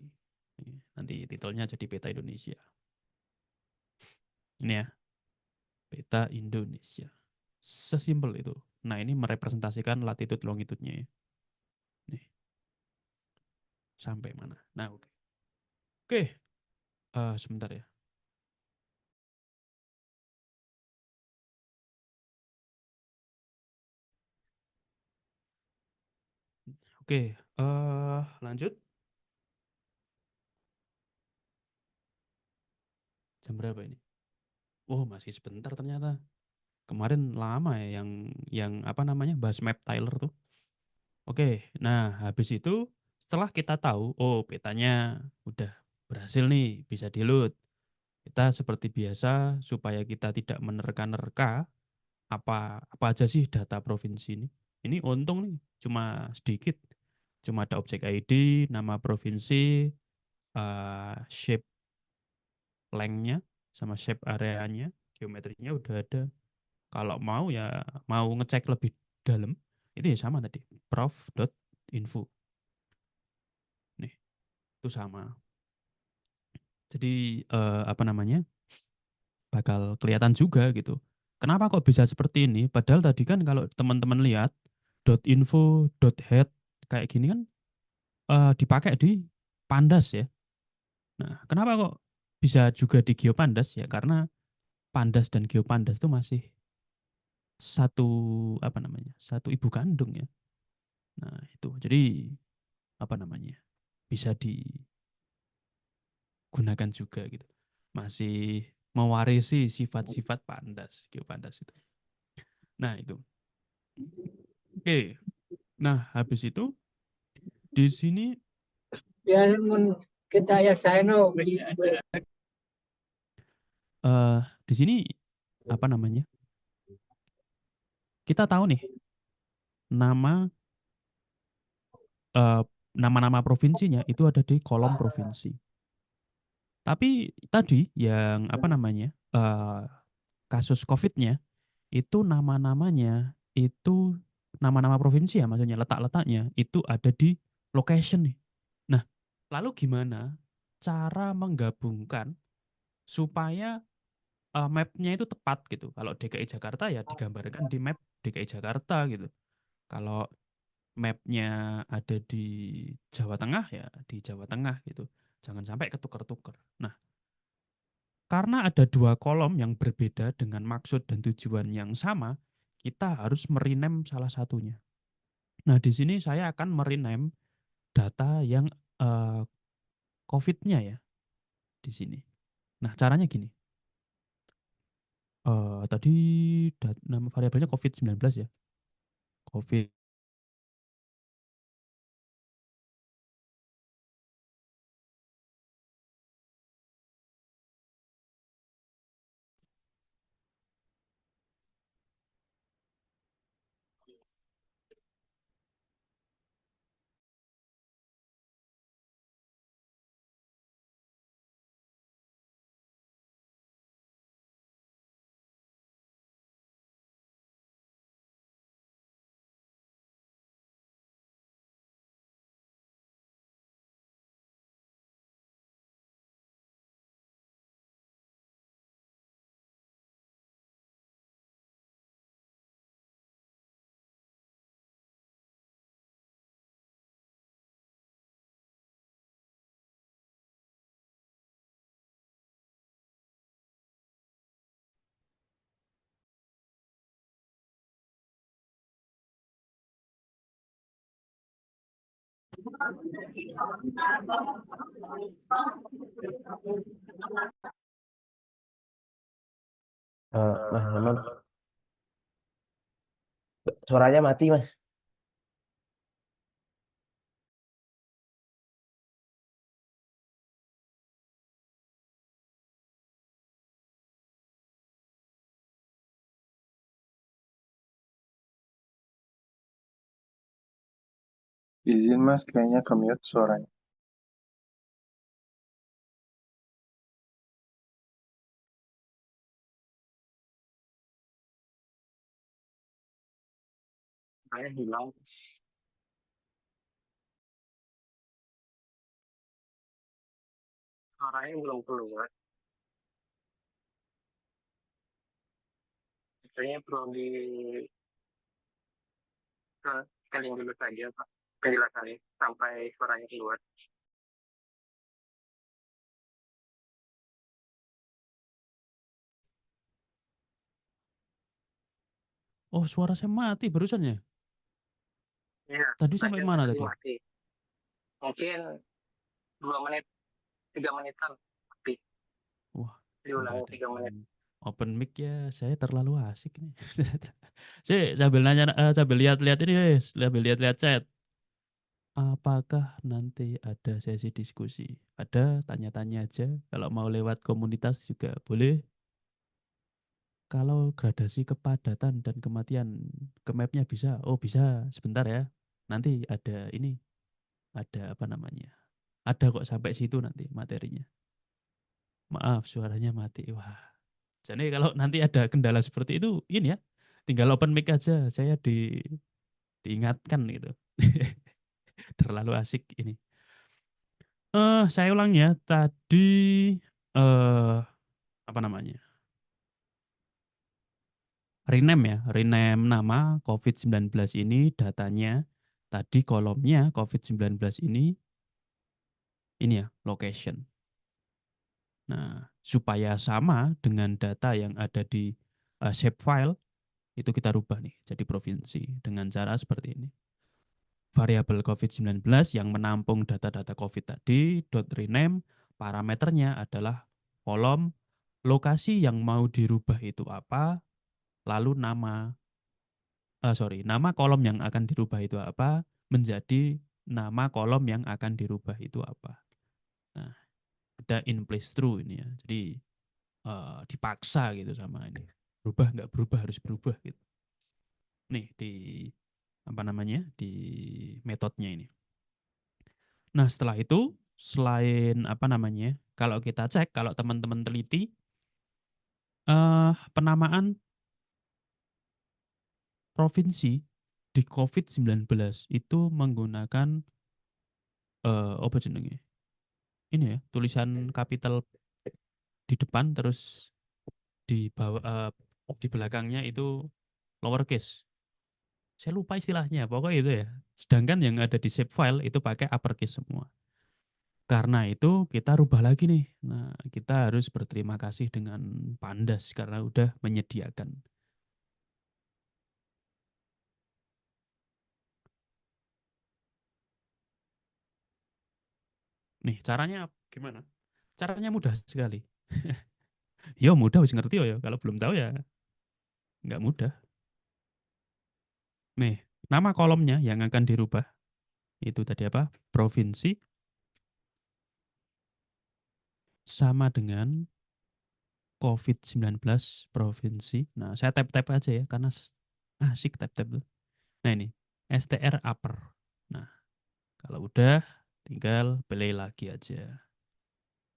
Nanti titelnya jadi peta Indonesia. Ini ya, peta Indonesia. Sesimpel itu. Nah ini merepresentasikan latitude longitude-nya ya. Nih, sampai mana. Nah oke. Oke, sebentar ya. Oke, lanjut. Jam berapa ini? Oh, masih sebentar ternyata. Kemarin lama ya yang apa namanya bahas map Tyler tuh. Oke, nah habis itu setelah kita tahu, oh petanya udah berhasil nih bisa di-load. Kita seperti biasa supaya kita tidak menerka-nerka apa aja sih data provinsi ini. Ini untung nih, cuma sedikit. Cuma ada objek ID, nama provinsi, shape length-nya, sama shape areanya, geometrinya udah ada. Kalau mau ya mau ngecek lebih dalam, itu ya sama tadi, prof.info. Nih, itu sama. Jadi apa namanya? Bakal kelihatan juga gitu. Kenapa kok bisa seperti ini? Padahal tadi kan kalau teman-teman lihat .info, .head kayak gini kan dipakai di Pandas ya. Nah, kenapa kok bisa juga di GeoPandas ya? Karena Pandas dan GeoPandas itu masih satu apa namanya? Satu ibu kandung ya. Nah, itu. Jadi apa namanya? Bisa digunakan juga gitu. Masih mewarisi sifat-sifat Pandas, GeoPandas itu. Nah, itu. Oke. Nah, habis itu di sini Ya, mun kita ya saya no. di sini apa namanya? Kita tahu nih nama eh, nama-nama provinsinya itu ada di kolom provinsi. Tapi tadi yang apa namanya? Kasus COVID-nya itu nama-namanya itu nama-nama provinsi ya, maksudnya letak-letaknya itu ada di location nih. Nah, lalu gimana cara menggabungkan supaya map-nya itu tepat gitu. Kalau DKI Jakarta ya digambarkan di map DKI Jakarta gitu. Kalau map-nya ada di Jawa Tengah ya di Jawa Tengah gitu. Jangan sampai ketukar-tukar. Nah, karena ada dua kolom yang berbeda dengan maksud dan tujuan yang sama, kita harus merename salah satunya. Nah, di sini saya akan merename data yang eh, COVID-nya ya di sini. Nah, caranya gini. Tadi nama variabelnya COVID-19 ya. COVID. Mas Hamam, suaranya mati Mas. Izin Mas, kayaknya ke-mute suaranya. Saya hilang. Suaranya belum keluar. Kayaknya perlu di scaling dulu saja, Pak. Penjelasannya sampai suaranya keluar. Oh, suara saya mati barusan ya. Iya, Tadi sampai bagian mana tadi tadi? mati. Mungkin 2 menit, 3 menitan mati. Wah, Diulangi mendadak. 3 menit. Open mic ya, saya terlalu asik nih. Saya sambil nanya, sambil lihat-lihat ini, sambil lihat-lihat chat. Apakah nanti ada sesi diskusi? Ada, tanya-tanya aja. Kalau mau lewat komunitas juga boleh. Kalau gradasi kepadatan dan kematian ke mapnya bisa. Oh bisa, sebentar ya. Nanti ada ini, ada apa namanya? Ada kok sampai situ nanti materinya. Maaf, suaranya mati. Wah, jadi kalau nanti ada kendala seperti itu, ini ya, tinggal open mic aja. Saya di diingatkan gitu. Terlalu asik ini. Saya ulang ya, tadi apa namanya? Rename ya, rename nama COVID-19 ini datanya tadi kolomnya COVID-19 ini ya, location. Nah, supaya sama dengan data yang ada di shapefile itu kita rubah nih jadi provinsi dengan cara seperti ini. Variabel COVID-19 yang menampung data-data COVID tadi, .rename, parameternya adalah kolom lokasi yang mau dirubah itu apa, lalu nama kolom yang akan dirubah itu apa, menjadi nama kolom yang akan dirubah itu apa. Nah, ada in place true ini ya. Jadi dipaksa gitu sama ini. Berubah nggak berubah harus berubah gitu. Nih di apa namanya di metodenya ini. Nah setelah itu selain apa namanya kalau kita cek kalau teman-teman teliti penamaan provinsi di COVID-19 itu menggunakan apa jenenge ini ya tulisan kapital di depan terus di bawah di belakangnya itu lowercase. Saya lupa istilahnya, pokoknya itu ya. Sedangkan yang ada di shapefile itu pakai uppercase semua. Karena itu kita rubah lagi nih. Nah, kita harus berterima kasih dengan Pandas karena udah menyediakan. Nih, caranya gimana? Caranya mudah sekali. Yo mudah wis ngerti yo. Kalau belum tahu ya nggak mudah. Nih, nama kolomnya yang akan dirubah itu tadi apa? Provinsi sama dengan COVID-19 provinsi. Nah, saya tap-tap aja ya karena asik tap-tap tuh. Nah, ini STR upper. Nah, kalau udah tinggal play lagi aja.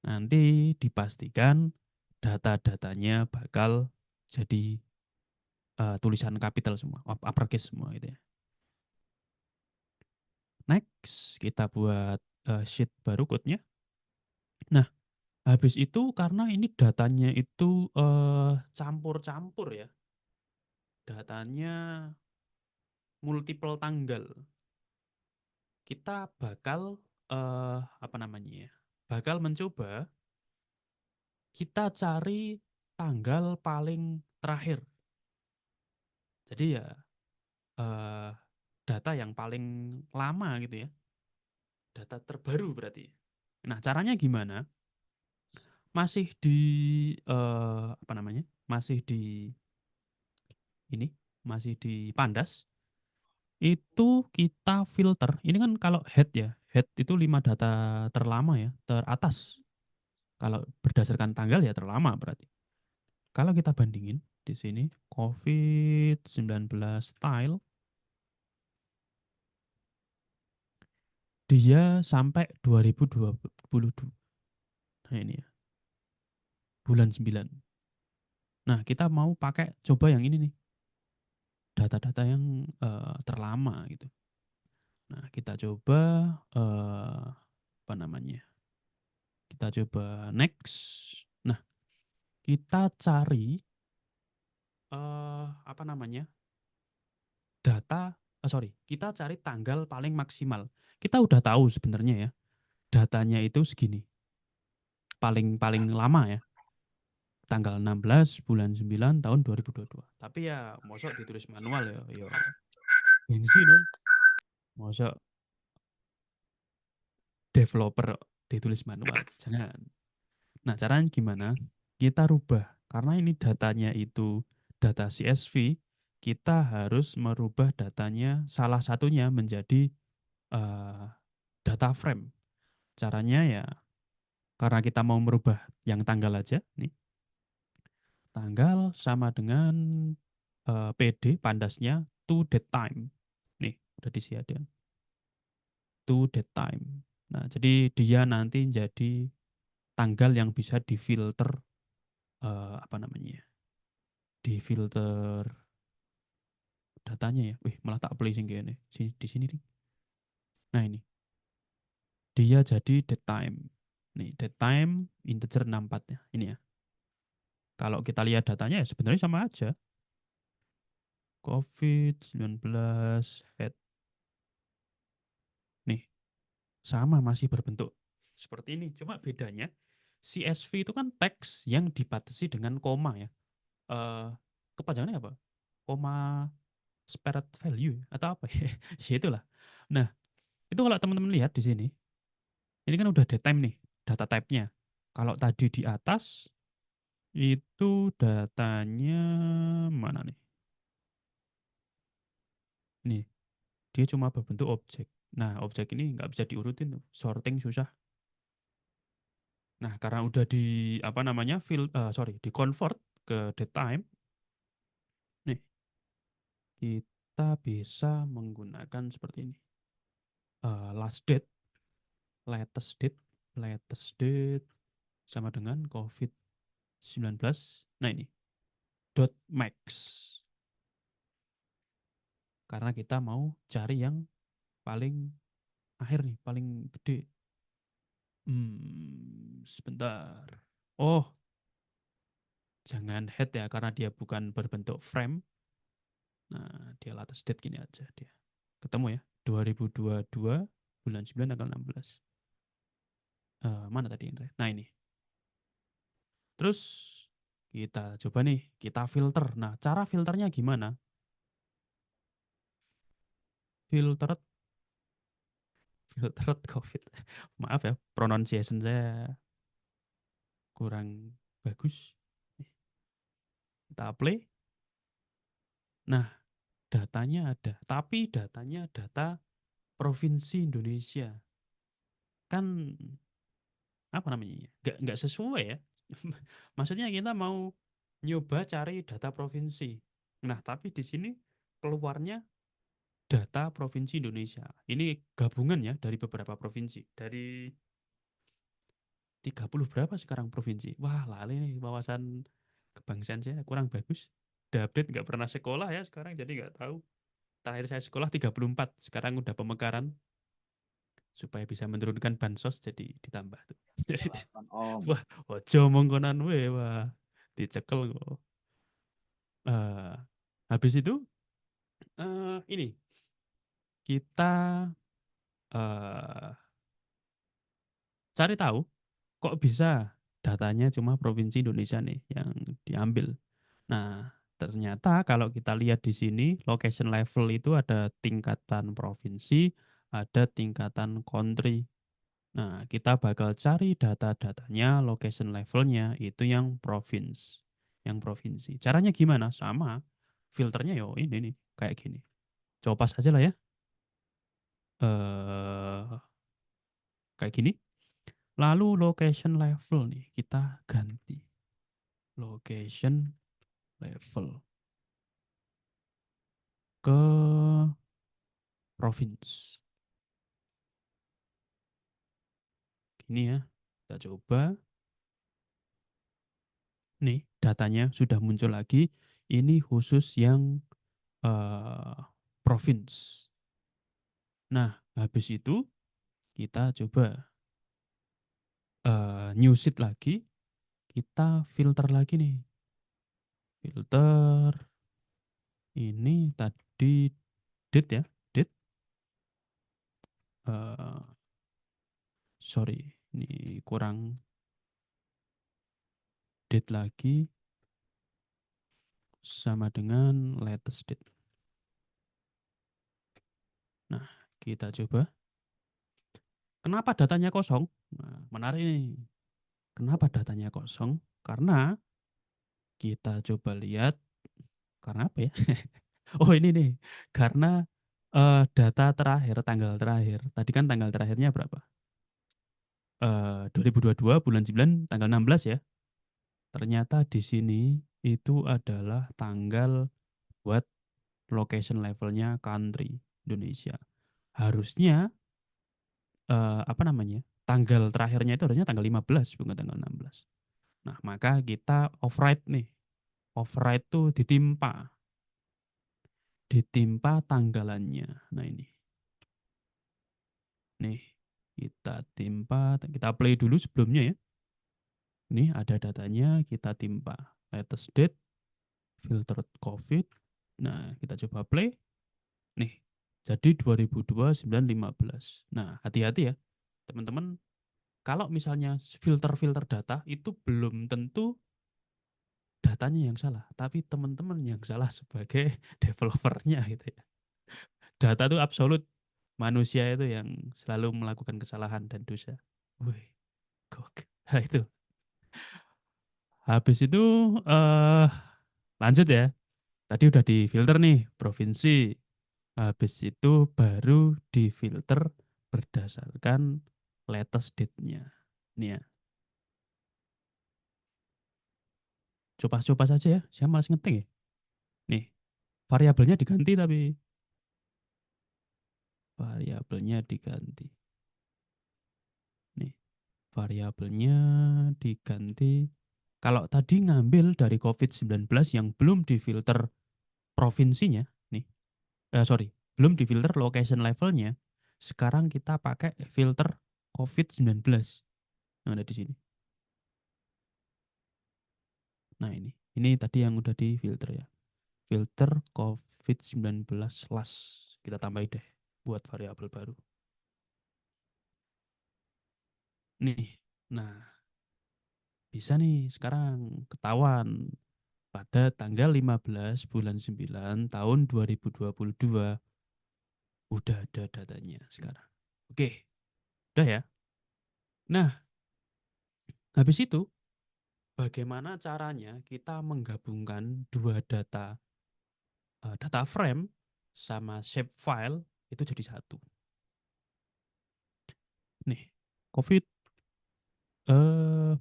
Nanti dipastikan data-datanya bakal jadi tulisan kapital semua, uppercase semua gitu ya. Next, kita buat sheet baru code-nya. Nah, habis itu karena ini datanya itu campur-campur ya. Datanya multiple tanggal. Kita bakal apa namanya ya? Bakal mencoba kita cari tanggal paling terakhir. Jadi ya eh, data yang paling lama gitu ya. Data terbaru berarti. Nah, caranya gimana? Masih di apa namanya? Masih di ini, masih di Pandas. Itu kita filter. Ini kan kalau head ya. Head itu 5 data terlama ya, teratas. Kalau berdasarkan tanggal ya terlama berarti. Kalau kita bandingin di sini COVID-19 style dia sampai 2022. Nah ini ya, bulan 9. Nah, kita mau pakai coba yang ini nih. Data-data yang terlama gitu. Nah, kita coba apa namanya? Kita coba next. Nah, kita cari apa namanya? Data kita cari tanggal paling maksimal. Kita udah tahu sebenarnya ya, datanya itu segini. Paling paling lama ya. Tanggal 16 bulan 9 tahun 2022. Tapi ya mosok ditulis manual ya, yo gengsi no. Mosok developer ditulis manual. Jangan. Nah, caranya gimana? Kita rubah. Karena ini datanya itu data CSV, kita harus merubah datanya salah satunya menjadi data frame. Caranya ya karena kita mau merubah yang tanggal aja nih. Tanggal sama dengan PD pandasnya to date time. Nih, udah disediakan. To date time. Nah, jadi dia nanti jadi tanggal yang bisa difilter apa namanya? Difilter datanya ya. Wih, malah tak play sing kene. Sini di sini nih. Nah, ini. Dia jadi date time. Nih, date time integer 64 ya. Ini ya. Kalau kita lihat datanya ya sebenarnya sama aja. COVID-19 head. Nih, sama masih berbentuk seperti ini. Cuma bedanya CSV itu kan teks yang dibatasi dengan koma ya. Eh kepanjangannya apa? Koma spared value atau apa ya? Ya itulah. Nah, itu kalau teman-teman lihat di sini, ini kan udah date time nih, data type-nya. Kalau tadi di atas itu datanya mana nih? Nih, dia cuma berbentuk objek. Nah, objek ini nggak bisa diurutin, sorting susah. Nah, karena udah di apa namanya, di convert ke date time, nih kita bisa menggunakan seperti ini. Last date, latest date sama dengan COVID-19. Nah ini dot max. Karena kita mau cari yang paling akhir nih, paling gede. Sebentar. Oh, jangan head ya, karena dia bukan berbentuk frame. Nah, dia latest date gini aja dia. Ketemu ya, 2022 bulan 9 tanggal 16. Mana tadi yang terakhir? Nah ini. Terus kita coba nih, kita filter. Nah, cara filternya gimana? Filtered COVID. Maaf ya, pronunciation saya kurang bagus. Kita play. Nah, datanya ada, tapi datanya data provinsi Indonesia. Kan apa namanya? Nggak sesuai ya. Maksudnya kita mau nyoba cari data provinsi. Nah, tapi di sini keluarnya data provinsi Indonesia. Ini gabungan ya dari beberapa provinsi. Dari 30 berapa sekarang provinsi? Wah, lali nih wawasan kebangsaan saya kurang bagus. Udah update nggak pernah sekolah ya sekarang, jadi nggak tahu. Terakhir saya sekolah 34, sekarang udah pemekaran supaya bisa menurunkan bansos jadi ditambah tuh. Jadi, wah, ojo mongkonan we, wah, dicekel kok. Habis itu ini kita eh cari tahu kok bisa datanya cuma provinsi Indonesia nih yang diambil. Nah, ternyata kalau kita lihat di sini, location level itu ada tingkatan provinsi, ada tingkatan country. Nah, kita bakal cari data-datanya, location levelnya itu yang yang provinsi. Caranya gimana? Sama, filternya yo ini nih, kayak gini. Coba pas aja lah ya. Kayak gini. Lalu location level nih, kita ganti. Location level ke provinsi. Gini ya, kita coba. Nih, datanya sudah muncul lagi. Ini khusus yang provinsi. Nah, habis itu kita coba new sheet lagi. Kita filter lagi nih. Filter. Ini tadi date ya. Date. Sorry, ini kurang date lagi. Sama dengan latest date. Nah, kita coba. Kenapa datanya kosong? Nah, menarik nih. Kenapa datanya kosong? Karena kita coba lihat. Karena apa ya? Oh ini nih. Karena data terakhir, tanggal terakhir. Tadi kan tanggal terakhirnya berapa? 2022 bulan 9 tanggal 16 ya. Ternyata di sini itu adalah tanggal buat location levelnya country Indonesia. Harusnya apa namanya? Tanggal terakhirnya itu harusnya tanggal 15 bukan tanggal 16. Nah, maka kita override nih. Override tuh ditimpa. ditimpa tanggalannya. Nah ini. Nih, kita timpa, kita play dulu sebelumnya ya. Ini ada datanya, kita timpa. Latest date, filtered COVID. Nah, kita coba play. Nih, jadi 2002-9-15. Nah, hati-hati ya, teman-teman. Kalau misalnya filter-filter data itu belum tentu datanya yang salah, tapi teman-teman yang salah sebagai developernya gitu ya. Data itu absolut, manusia itu yang selalu melakukan kesalahan dan dosa. Wih, gokil. Nah, itu. Habis itu lanjut ya. Tadi udah difilter nih provinsi. Habis itu baru difilter berdasarkan latest date-nya. Nih ya. Coba-coba saja ya. Saya malas ngetik ya. Nih, variabelnya diganti tapi variabelnya diganti. Nih, variabelnya diganti. Kalau tadi ngambil dari COVID-19 yang belum difilter provinsinya, nih, sorry, belum difilter location levelnya, sekarang kita pakai filter COVID-19. Nah, ada di sini. Nah, ini tadi yang udah difilter ya. Filter COVID-19 last. Kita tambahin deh buat variabel baru. Nih, nah bisa nih sekarang ketahuan pada tanggal 15 bulan 9 tahun 2022 udah ada datanya sekarang. Oke, udah ya. Nah, habis itu bagaimana caranya kita menggabungkan dua data frame sama shapefile itu jadi satu. Nih, COVID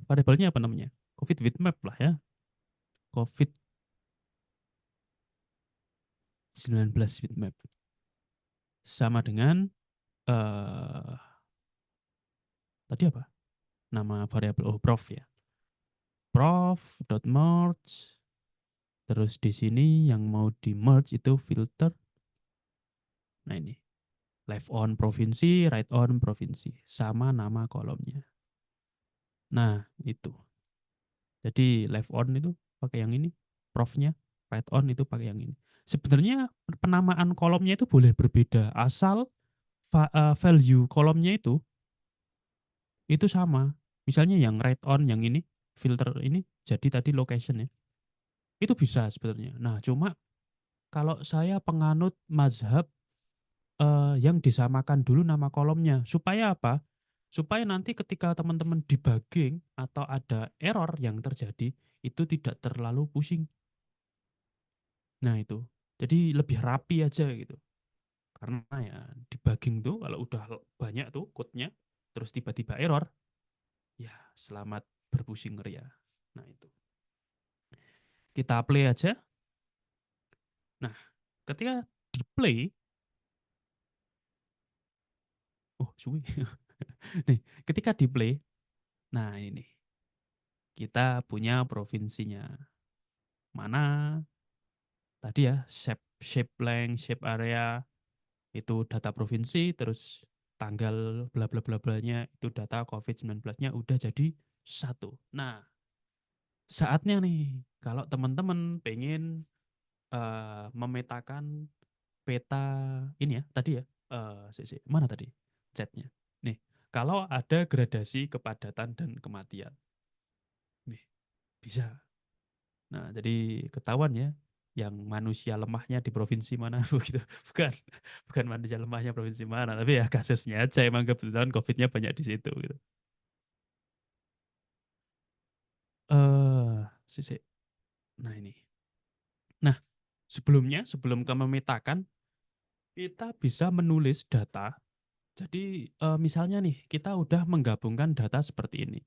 variabelnya apa namanya? COVID with map lah ya. COVID-19 with map. Sama dengan tadi apa? Nama variabel prof ya. Prof.merge. Terus di sini yang mau di merge itu filter. Nah ini. Left on provinsi, right on provinsi. Sama nama kolomnya. Nah itu. Jadi left on itu pakai yang ini. Profnya. Right on itu pakai yang ini. Sebenarnya penamaan kolomnya itu boleh berbeda. Asal value kolomnya itu sama. Misalnya yang right on, yang ini, filter ini, jadi tadi location ya. Itu bisa sebenarnya. Nah cuma kalau saya penganut mazhab yang disamakan dulu nama kolomnya. Supaya apa? Supaya nanti ketika teman-teman debugging atau ada error yang terjadi, itu tidak terlalu pusing. Nah itu. Jadi lebih rapi aja gitu. Karena ya debugging tuh kalau udah banyak tuh code-nya, terus tiba-tiba error, ya selamat berpusing ria. Nah itu. Kita play aja. Nah, ketika di play, suwi. Nih, ketika di play, nah ini kita punya provinsinya. Mana tadi ya, shape length, shape area itu data provinsi, terus tanggal bla bla bla blanya itu data COVID-19-nya udah jadi satu. Nah, saatnya nih kalau teman-teman pengen memetakan peta ini ya, tadi ya. Mana tadi chatnya? Nih, kalau ada gradasi kepadatan dan kematian. Nih, bisa. Nah, jadi ketahuan ya, yang manusia lemahnya di provinsi mana begitu. Bukan manusia lemahnya provinsi mana, tapi ya kasusnya aja emang kebetulan COVID-nya banyak di situ gitu. Sisi. Nah, ini. Nah, sebelum ke memetakan, kita bisa menulis data. Jadi misalnya nih, kita udah menggabungkan data seperti ini.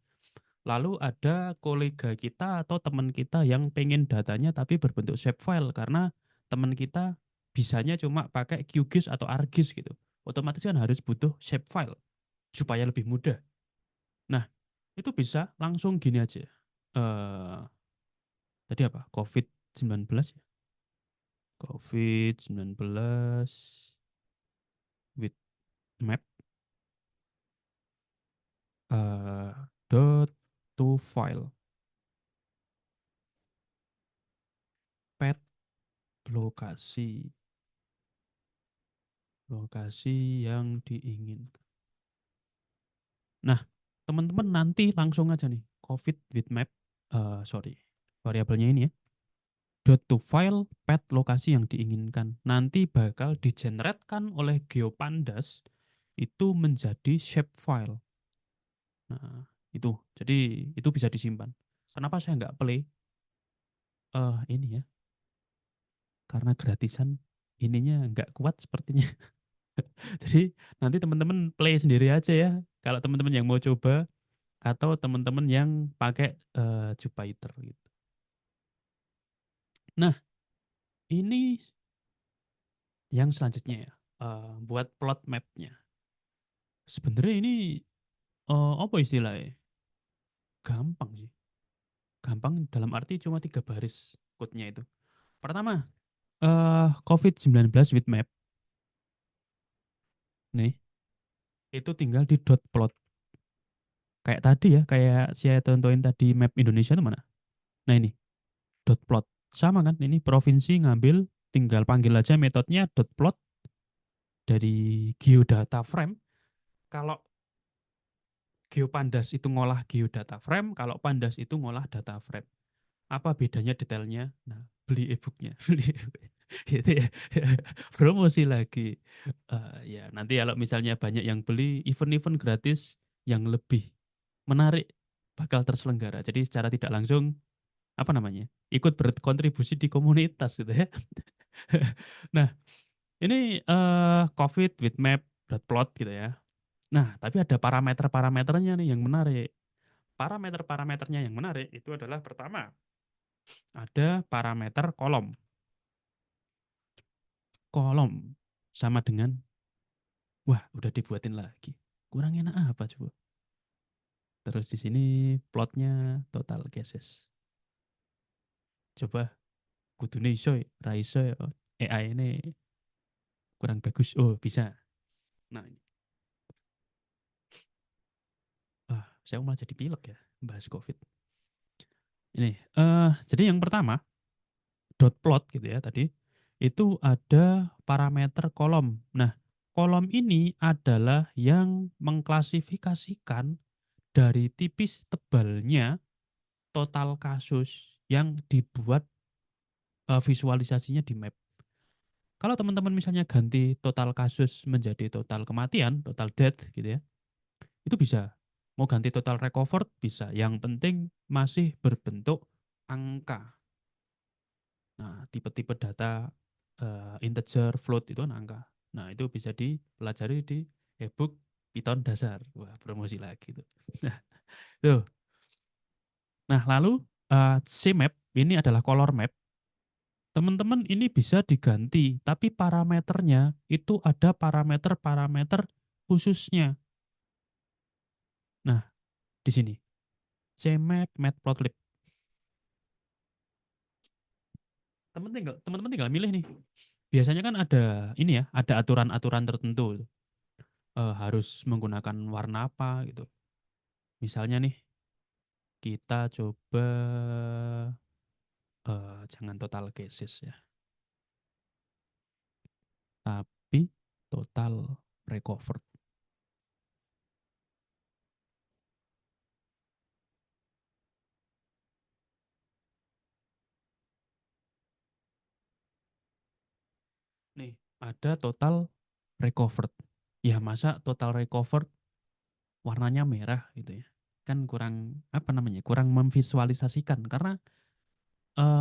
Lalu ada kolega kita atau teman kita yang pengen datanya tapi berbentuk shapefile karena teman kita bisanya cuma pakai QGIS atau ArcGIS gitu. Otomatis kan harus butuh shapefile supaya lebih mudah. Nah, itu bisa langsung gini aja. Tadi apa? COVID-19 ya? COVID-19 with map dot to file pet lokasi yang diinginkan. Nah, teman-teman nanti langsung aja nih COVID with map, variabelnya ini ya, dot to file pet lokasi yang diinginkan. Nanti bakal digeneratkan oleh GeoPandas itu menjadi shapefile. Nah, itu. Jadi itu bisa disimpan. Kenapa saya nggak play? Ini ya, karena gratisan ininya nggak kuat sepertinya. Jadi nanti teman-teman play sendiri aja ya. Kalau teman-teman yang mau coba atau teman-teman yang pakai Jupyter gitu. Nah, ini yang selanjutnya ya, buat plot map-nya. Sebenarnya ini apa istilahnya? Gampang sih. Gampang dalam arti cuma 3 baris code-nya itu. Pertama, COVID-19 with map. Nih, itu tinggal di dot plot. Kayak tadi ya, kayak saya contohin tadi map Indonesia itu mana? Nah ini, dot plot. Sama kan, ini provinsi ngambil, tinggal panggil aja metodenya dot plot dari geodata frame. Kalau GeoPandas itu ngolah geodata frame, kalau Pandas itu ngolah data frame. Apa bedanya detailnya? Nah, beli e-booknya. Beli gitu ya. Promosi lagi. Ya, nanti kalau misalnya banyak yang beli event-event gratis yang lebih menarik bakal terselenggara. Jadi secara tidak langsung apa namanya? Ikut berkontribusi di komunitas gitu ya. Nah, ini COVID with map plot gitu ya. Nah, tapi ada parameter-parameternya nih yang menarik. Parameter-parameternya yang menarik itu adalah pertama, ada parameter kolom. Kolom sama dengan, wah udah dibuatin lagi. Kurang enak apa coba? Terus di sini plotnya total cases. Coba kudune iso, ra iso ya. AI ini kurang bagus. Oh, bisa. Nah, ini. Saya malah jadi pilek ya bahas COVID. Ini, jadi yang pertama, dot plot gitu ya tadi, itu ada parameter kolom. Nah, kolom ini adalah yang mengklasifikasikan dari tipis tebalnya total kasus yang dibuat visualisasinya di map. Kalau teman-teman misalnya ganti total kasus menjadi total kematian, total death gitu ya, itu bisa. Mau ganti total recovered bisa. Yang penting masih berbentuk angka. Nah, tipe-tipe data integer, float itu kan angka. Nah, itu bisa dipelajari di e-book Python dasar. Wah, promosi lagi tuh. Nah, tuh. Nah, lalu CMap ini adalah color map. Teman-teman ini bisa diganti, tapi parameternya itu ada parameter-parameter khususnya. Nah, di sini. CMap, matplotlib. Teman-teman tinggal milih nih. Biasanya kan ada ini ya, ada aturan-aturan tertentu. Harus menggunakan warna apa gitu. Misalnya nih, kita coba jangan total cases ya, tapi total recovered. Nih, ada total recovered. Ya masa total recovered warnanya merah gitu ya. Kan kurang apa namanya? Kurang memvisualisasikan karena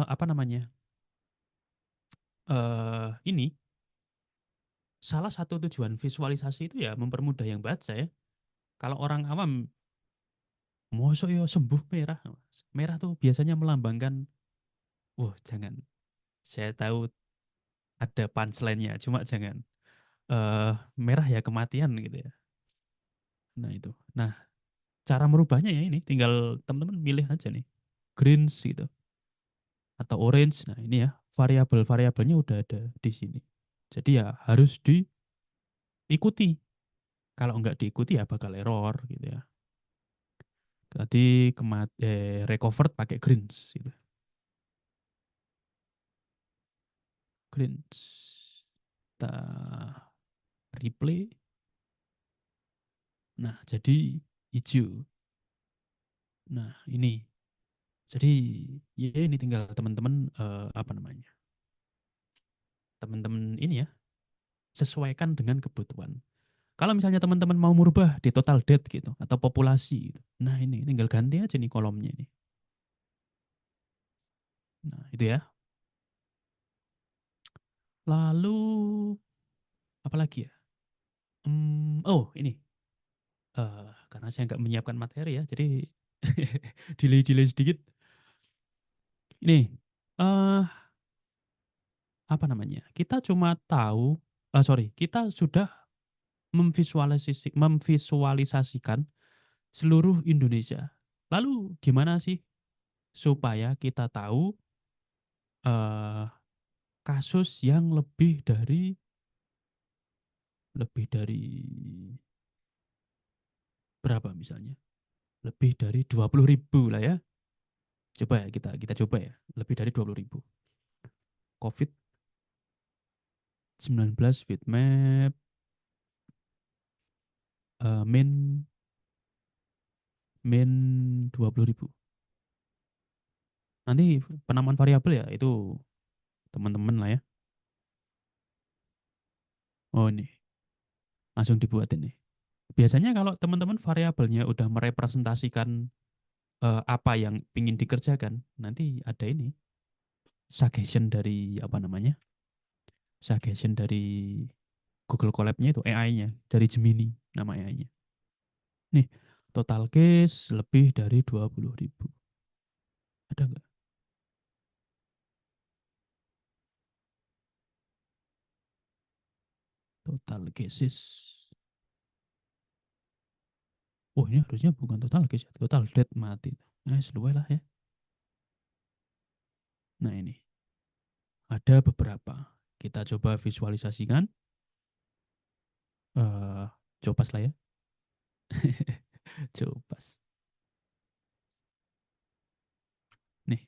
apa namanya? Ini salah satu tujuan visualisasi itu ya mempermudah yang baca ya. Kalau orang awam, mosok ya sembuh merah. Merah tuh biasanya melambangkan, wah jangan. Saya tahu ada punchline-nya, cuma jangan. Merah ya kematian gitu ya. Nah itu. Nah cara merubahnya ya ini, tinggal teman-teman milih aja nih. Greens gitu. Atau orange, nah ini ya variabel-variabelnya udah ada di sini. Jadi ya harus diikuti. Kalau nggak diikuti ya bakal error gitu ya. Tadi recovered pakai greens gitu. Greens. Kita replay. Nah, jadi hijau. Nah, ini. Jadi ya ini tinggal teman-teman apa namanya? Teman-teman ini ya, sesuaikan dengan kebutuhan. Kalau misalnya teman-teman mau merubah di total death gitu atau populasi gitu. Nah, ini tinggal ganti aja nih kolomnya ini. Nah, itu ya. Lalu apa lagi ya? Oh, ini. Karena saya nggak menyiapkan materi ya, jadi delay-delay sedikit. Ini apa namanya? Kita cuma tahu, kita sudah memvisualisasikan seluruh Indonesia. Lalu gimana sih supaya kita tahu eh, kasus yang lebih dari berapa misalnya? Lebih dari 20.000 lah ya. Coba ya kita coba ya, lebih dari 20.000. COVID-19 Bitmap min 20.000. Nanti penamaan variabel ya itu teman-teman lah ya. Oh ini langsung dibuatin nih. Biasanya kalau teman-teman variabelnya udah merepresentasikan apa yang ingin dikerjakan, nanti ada ini suggestion dari apa namanya? Suggestion dari Google Colab-nya itu AI-nya, dari Gemini nama AI-nya. Nih, total case lebih dari 20.000. Ada nggak? Total cases. Oh, ini harusnya bukan total case, total death mati. Seluai lah ya. Nah, ini. Ada beberapa. Kita coba visualisasikan. Copas lah ya. Copas. Nih,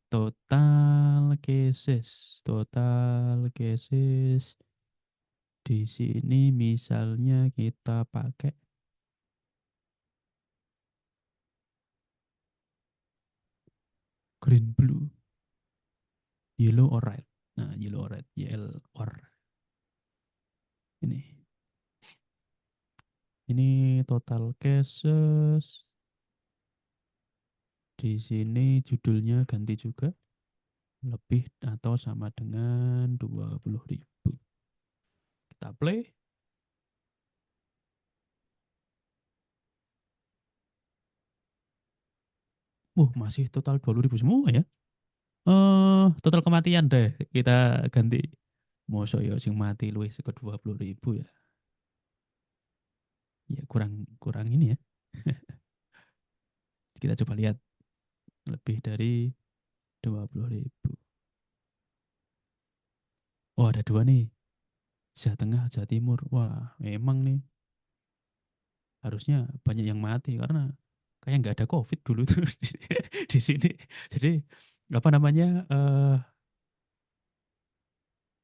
total cases. Di sini misalnya kita pakai green blue, yellow or red. Nah, yellow or red, yellow or ini. Ini total cases. Di sini judulnya ganti juga. Lebih atau sama dengan 20.000. Kita play. Masih total 20.000 semua ya. Total kematian deh. Kita ganti. Mosok ya sing mati luwih saka 20.000 ya. Ya kurang ini ya. Kita coba lihat. Lebih dari 20.000. Oh, ada dua nih. Jawa Tengah, Jawa Timur. Wah, memang nih. Harusnya banyak yang mati karena kayak nggak ada COVID dulu tuh di sini. Jadi apa namanya?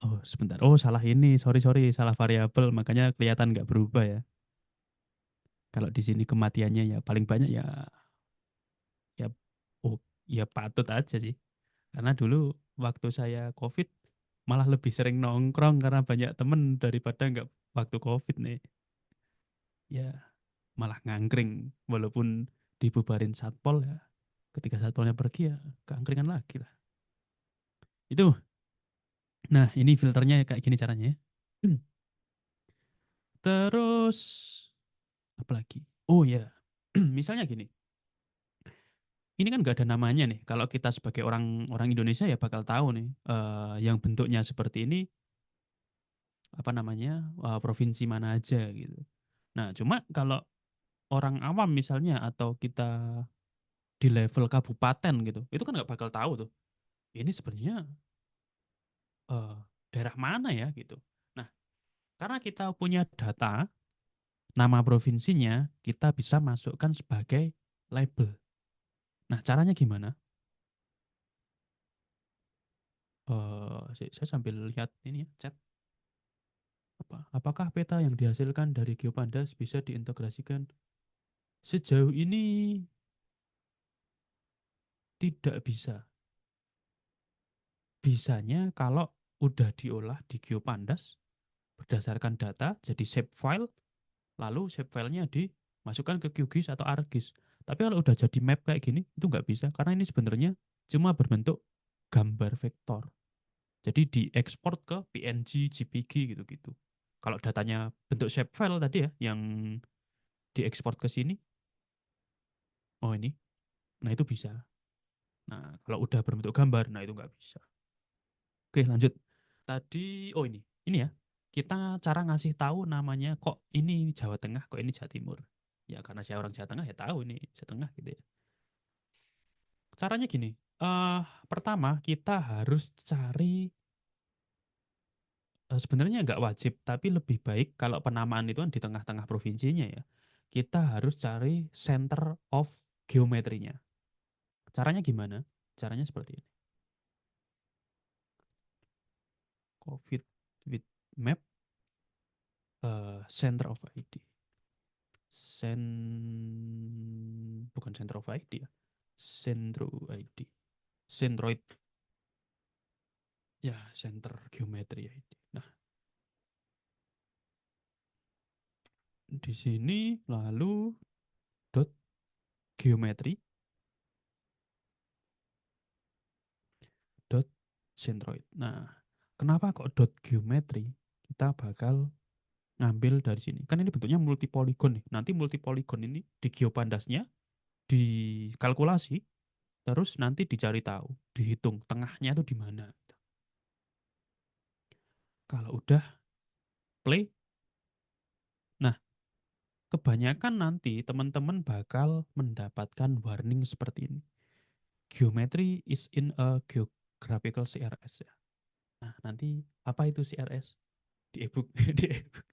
Oh sebentar. Oh salah ini. Sorry salah variabel. Makanya kelihatan nggak berubah ya. Kalau di sini kematiannya ya paling banyak ya oh ya patut aja sih. Karena dulu waktu saya COVID malah lebih sering nongkrong karena banyak temen daripada nggak waktu COVID nih. Ya malah ngangkring walaupun dibubarin satpol ya. Ketika satpolnya pergi ya keangkringan lagi lah. Itu. Nah, ini filternya kayak gini caranya ya. Terus apa lagi? Oh ya, misalnya gini. Ini kan nggak ada namanya nih. Kalau kita sebagai orang orang Indonesia ya bakal tahu nih yang bentuknya seperti ini apa namanya provinsi mana aja gitu. Nah, cuma kalau orang awam misalnya atau kita di level kabupaten gitu, itu kan nggak bakal tahu tuh. ini sebenarnya daerah mana ya gitu. Nah, karena kita punya data nama provinsinya, kita bisa masukkan sebagai label. Nah, caranya gimana? Saya sambil lihat ini ya, chat. Apakah peta yang dihasilkan dari Geopandas bisa diintegrasikan? Sejauh ini tidak bisa. Bisanya kalau udah diolah di Geopandas berdasarkan data jadi shape file, lalu shape filenya dimasukkan ke QGIS atau ArcGIS. Tapi kalau udah jadi map kayak gini itu nggak bisa karena ini sebenarnya cuma berbentuk gambar vektor. Jadi diekspor ke PNG, JPG gitu-gitu. Kalau datanya bentuk shape file tadi ya yang diekspor ke sini, oh ini, nah itu bisa. Nah kalau udah berbentuk gambar, nah itu nggak bisa. Oke lanjut. Tadi, oh ini ya. Kita cara ngasih tahu namanya kok ini Jawa Tengah, kok ini Jawa Timur. Ya karena saya orang Jawa Tengah ya tahu ini Jawa Tengah gitu ya. Caranya gini, pertama kita harus cari, sebenarnya nggak wajib, tapi lebih baik kalau penamaan itu kan di tengah-tengah provinsinya ya. Kita harus cari center of geometrinya. Caranya gimana? Caranya seperti ini. COVID with map, center of ID. Bukan center of ID ya. Centro ID. Centroid. Ya, center geometri ID. Nah, di sini lalu dot geometri dot centroid. Nah, kenapa kok dot geometri? Kita bakal ngambil dari sini. Kan ini bentuknya multipoligon nih. Nanti multipoligon ini di geopandasnya dikalkulasi, terus nanti dicari tahu, dihitung tengahnya itu di mana. Kalau udah play, nah kebanyakan nanti teman-teman bakal mendapatkan warning seperti ini. Geometry is in a geographical CRS ya. Nah, nanti apa itu CRS? Di ebook, di ebook.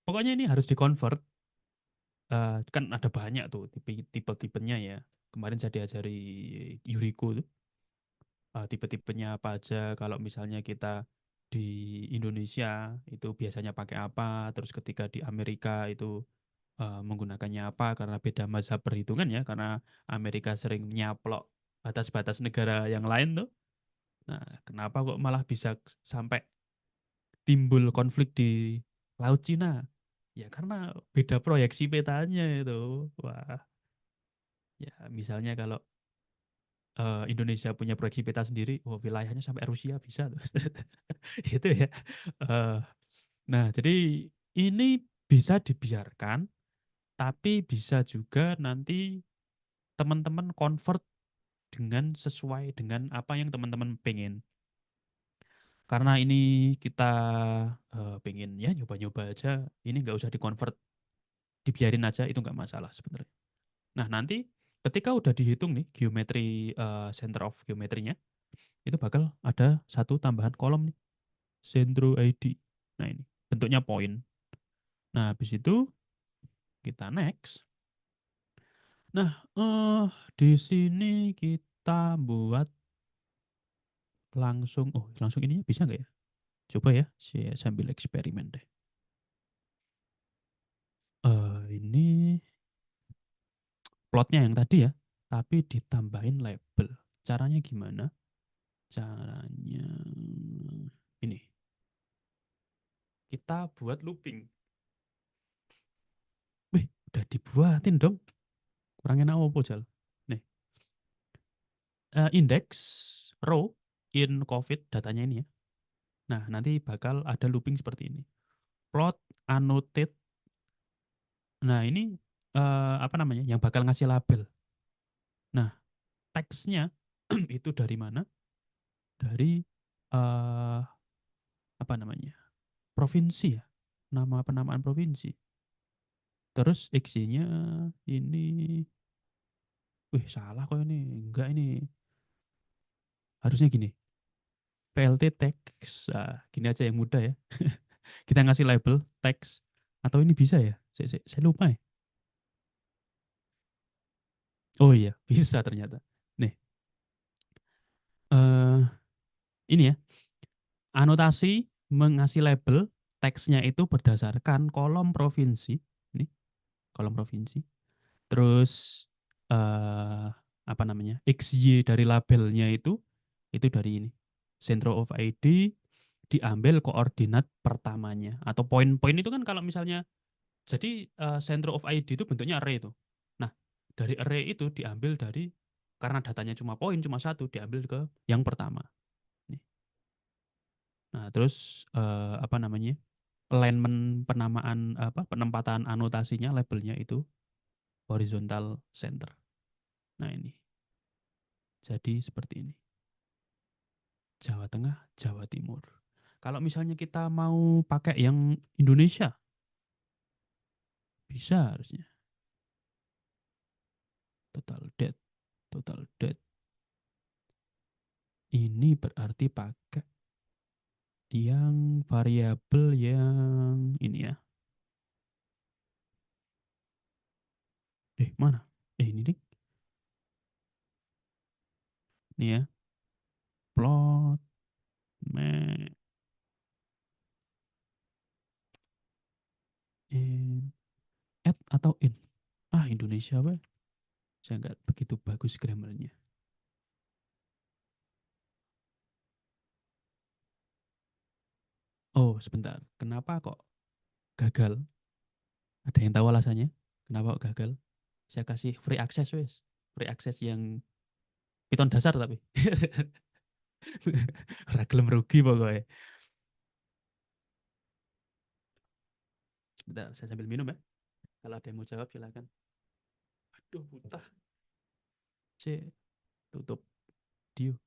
Pokoknya ini harus dikonvert. Kan ada banyak tuh tipe-tipenya ya. Kemarin saya diajari Yuriko tuh. Tipe-tipenya apa aja. Kalau misalnya kita di Indonesia itu biasanya pakai apa, terus ketika di Amerika itu menggunakannya apa karena beda mazhab perhitungan ya, karena Amerika sering nyaplok batas-batas negara yang lain tuh. Nah, kenapa kok malah bisa sampai timbul konflik di Laut Cina? Ya karena beda proyeksi petanya itu. Wah, ya misalnya kalau Indonesia punya proyeksi peta sendiri, oh wilayahnya sampai Rusia bisa tuh. Gitu ya. Eh, nah, jadi ini bisa dibiarkan, tapi bisa juga nanti teman-teman convert dengan sesuai dengan apa yang teman-teman pengen. Karena ini kita pengen ya nyoba-nyoba aja, ini nggak usah dikonvert, dibiarin aja itu nggak masalah sebenarnya. Nah nanti ketika udah dihitung nih geometri, center of geometrinya, itu bakal ada satu tambahan kolom nih, Centro ID. Nah ini bentuknya poin. Nah habis itu kita next. Nah di sini kita buat langsung ininya bisa nggak ya? Coba ya, saya sambil eksperimen deh. Ini plotnya yang tadi ya, tapi ditambahin label. Caranya gimana? Caranya ini. Kita buat looping. Wih, udah dibuatin dong. Kurang enak apa Jal? Nih, index row in COVID datanya ini ya. Nah, nanti bakal ada looping seperti ini. Plot annotate. Nah, ini apa namanya? Yang bakal ngasih label. Nah, teksnya itu dari mana? Dari apa namanya? Provinsi ya. Nama penamaan provinsi. Terus X-nya ini, wih salah kok ini. Enggak ini. harusnya gini. PLT teks. Gini aja yang mudah ya. Kita ngasih label teks. Atau ini bisa ya? Saya lupa ya. Oh iya, bisa ternyata. Nih, eh ini ya. Anotasi mengasih label teksnya itu berdasarkan kolom provinsi. Ini kolom provinsi. Terus apa namanya? XY dari labelnya itu dari ini. Center of ID diambil koordinat pertamanya atau poin-poin itu kan kalau misalnya jadi center of ID itu bentuknya array itu. Nah, dari array itu diambil dari karena datanya cuma poin cuma satu diambil ke yang pertama. Nih. Nah, terus apa namanya? Alignment penamaan apa penempatan anotasinya labelnya itu horizontal center. Nah, ini. Jadi seperti ini. Jawa Tengah, Jawa Timur. Kalau misalnya kita mau pakai yang Indonesia, bisa harusnya. Total date, total date. Ini berarti pakai yang variabel yang ini ya. Mana? Ini ding. Ini ya. Plot, map, in, add atau in. Indonesia apa? Saya nggak begitu bagus grammarnya. Oh, sebentar. Kenapa kok gagal? Ada yang tahu alasannya? Kenapa kok gagal? Saya kasih free access wes. Free access yang Python dasar tapi. Ragilem rugi pokoknya. Bentar, saya sambil minum ya. Kalau ada yang mau jawab silakan. Aduh, buta. C, tutup. Dio.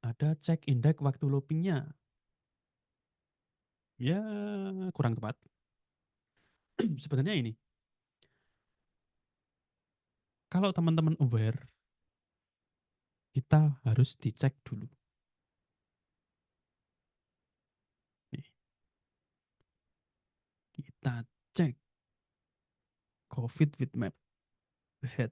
Ada cek indeks waktu loopingnya. Ya, kurang tepat. Sebenarnya ini. Kalau teman-teman aware, kita harus dicek dulu. Nih. Kita cek COVID with map head.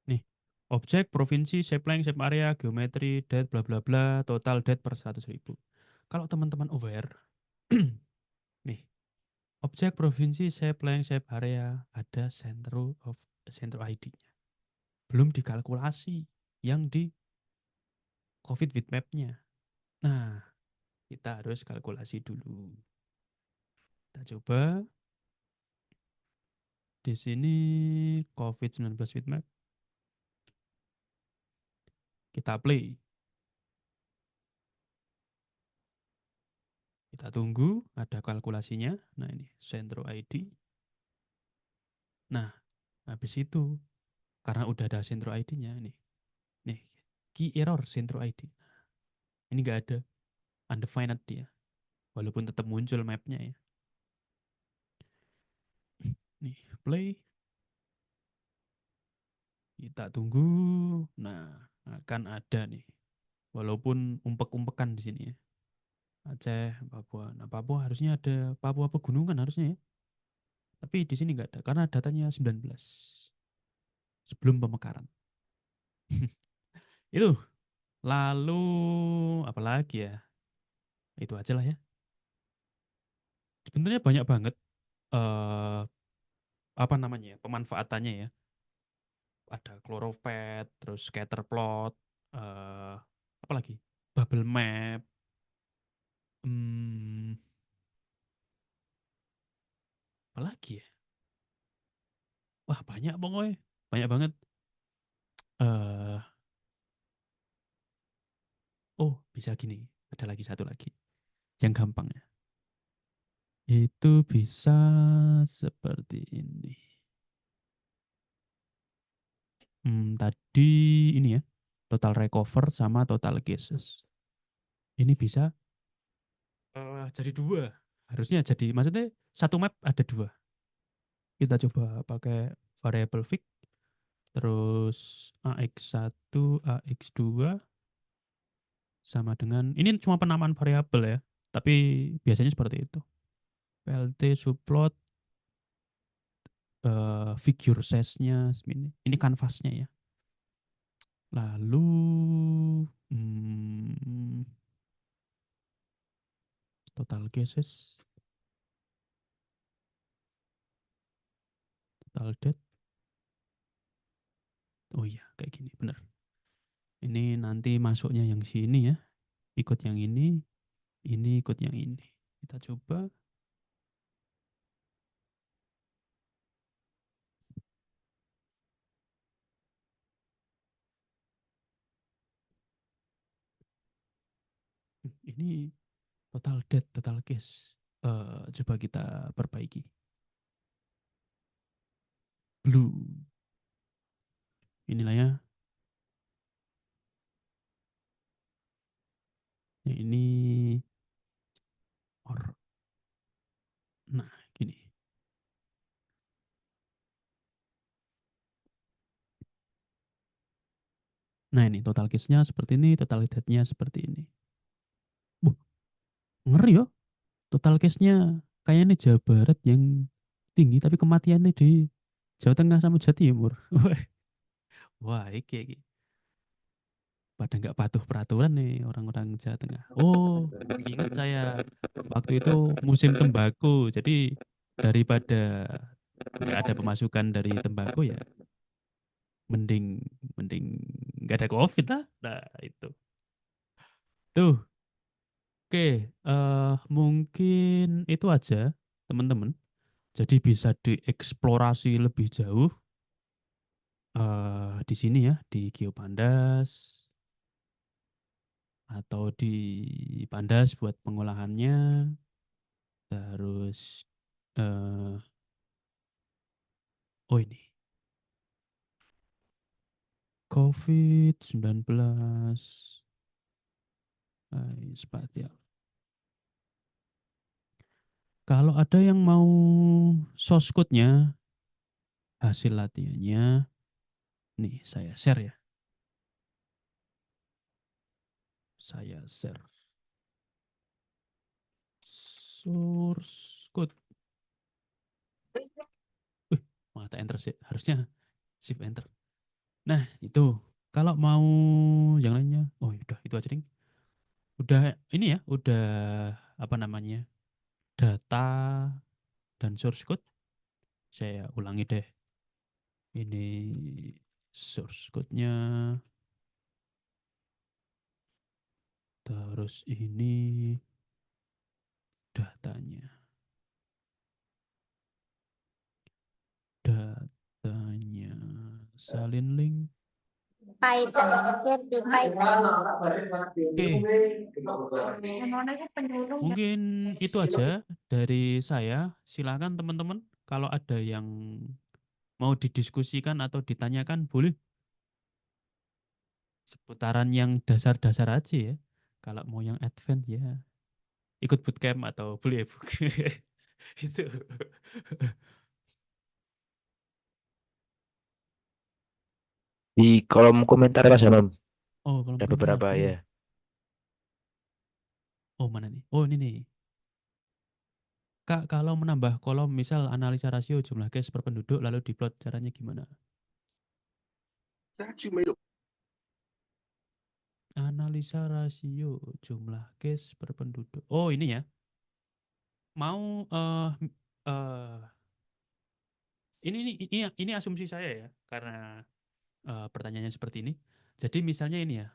Nih, objek, provinsi, shape length, shape area, geometri, date, bla bla bla, total date per 100.000. Kalau teman-teman aware, nih, objek, provinsi, shape length, shape area, ada center ID-nya. Belum dikalkulasi yang di COVID with map-nya. Nah, kita harus kalkulasi dulu. Kita coba di sini COVID-19 with map. Kita play. Kita tunggu ada kalkulasinya. Nah, ini Centro ID. Nah, habis itu karena udah ada Centro ID-nya nih. Nih, key error Centro ID. Ini enggak ada undefined dia. Walaupun tetap muncul mapnya ya. Nih, play. Kita tunggu. Nah, akan ada nih. Walaupun umpek-umpekan di sini ya. Aceh, Papua. Nah, Papua harusnya ada Papua pegunungan harusnya ya. Tapi di sini nggak ada karena datanya 19 sebelum pemekaran. Itu. Lalu apa lagi ya? Itu aja lah ya. Sebenarnya banyak banget eh apa namanya ya, pemanfaatannya ya. Ada chloropet, terus scatter plot, apa lagi? Bubble map. Hmm, apa lagi ya? Wah, banyak pokoknya. Banyak banget. eh oh, bisa gini. Ada lagi satu lagi yang gampang ya. Itu bisa seperti ini. tadi ini ya, total recover sama total cases. Ini bisa jadi dua. Harusnya jadi, maksudnya satu map ada dua. Kita coba pakai variable fix, terus AX1, AX2 sama dengan, ini cuma penamaan variabel ya, tapi biasanya seperti itu. PLT subplot figure size-nya ini canvas-nya ya. Lalu total cases, total date. Oh iya, kayak gini, benar. Ini nanti masuknya yang sini ya, ikut yang ini ikut yang ini. Kita coba. Ini total date, total case. Coba kita perbaiki. Blue. Inilah ya. Ini or. Nah, gini. Nah, ini total case-nya seperti ini, total date-nya seperti ini. Ngeri ya. Total case-nya kayaknya Jawa Barat yang tinggi, tapi kematiannya di Jawa Tengah sama Jawa Timur. Wah, iki. Pada nggak patuh peraturan nih orang-orang Jawa Tengah. Oh, ingat saya waktu itu musim tembakau. Jadi daripada nggak ada pemasukan dari tembakau ya, mending mending nggak ada COVID lah. Nah itu. Tuh, oke. Mungkin itu aja teman-teman. Jadi bisa dieksplorasi lebih jauh di sini ya, di Geopandas atau di Pandas buat pengolahannya. Terus oh ini COVID-19 spatial. Kalau ada yang mau source code-nya, hasil latihannya, nih saya share ya. Saya share. Source code. Mata enter sih. Harusnya shift enter. Nah, itu. Kalau mau yang lainnya, oh udah itu aja ding. Udah ini ya, udah apa namanya? Data dan source code. Saya ulangi deh. Ini source code-nya. Terus ini datanya. Datanya. Salin link. Python, versi Python. Oke, mungkin itu aja dari saya. Silakan teman-teman kalau ada yang mau didiskusikan atau ditanyakan boleh. Seputaran yang dasar-dasar aja ya. Kalau mau yang advance ya ikut bootcamp atau beli ebook. Itu. Di kolom komentar Mas Hamam Oh, kolom ada komentar. beberapa Oh, ya. oh mana nih? Oh, ini nih. Kak, kalau menambah kolom misal analisa rasio jumlah case per penduduk lalu diplot caranya gimana? Analisa rasio jumlah case per penduduk. Oh, ini ya. Mau ini asumsi saya ya karena pertanyaannya seperti ini. Jadi misalnya ini ya.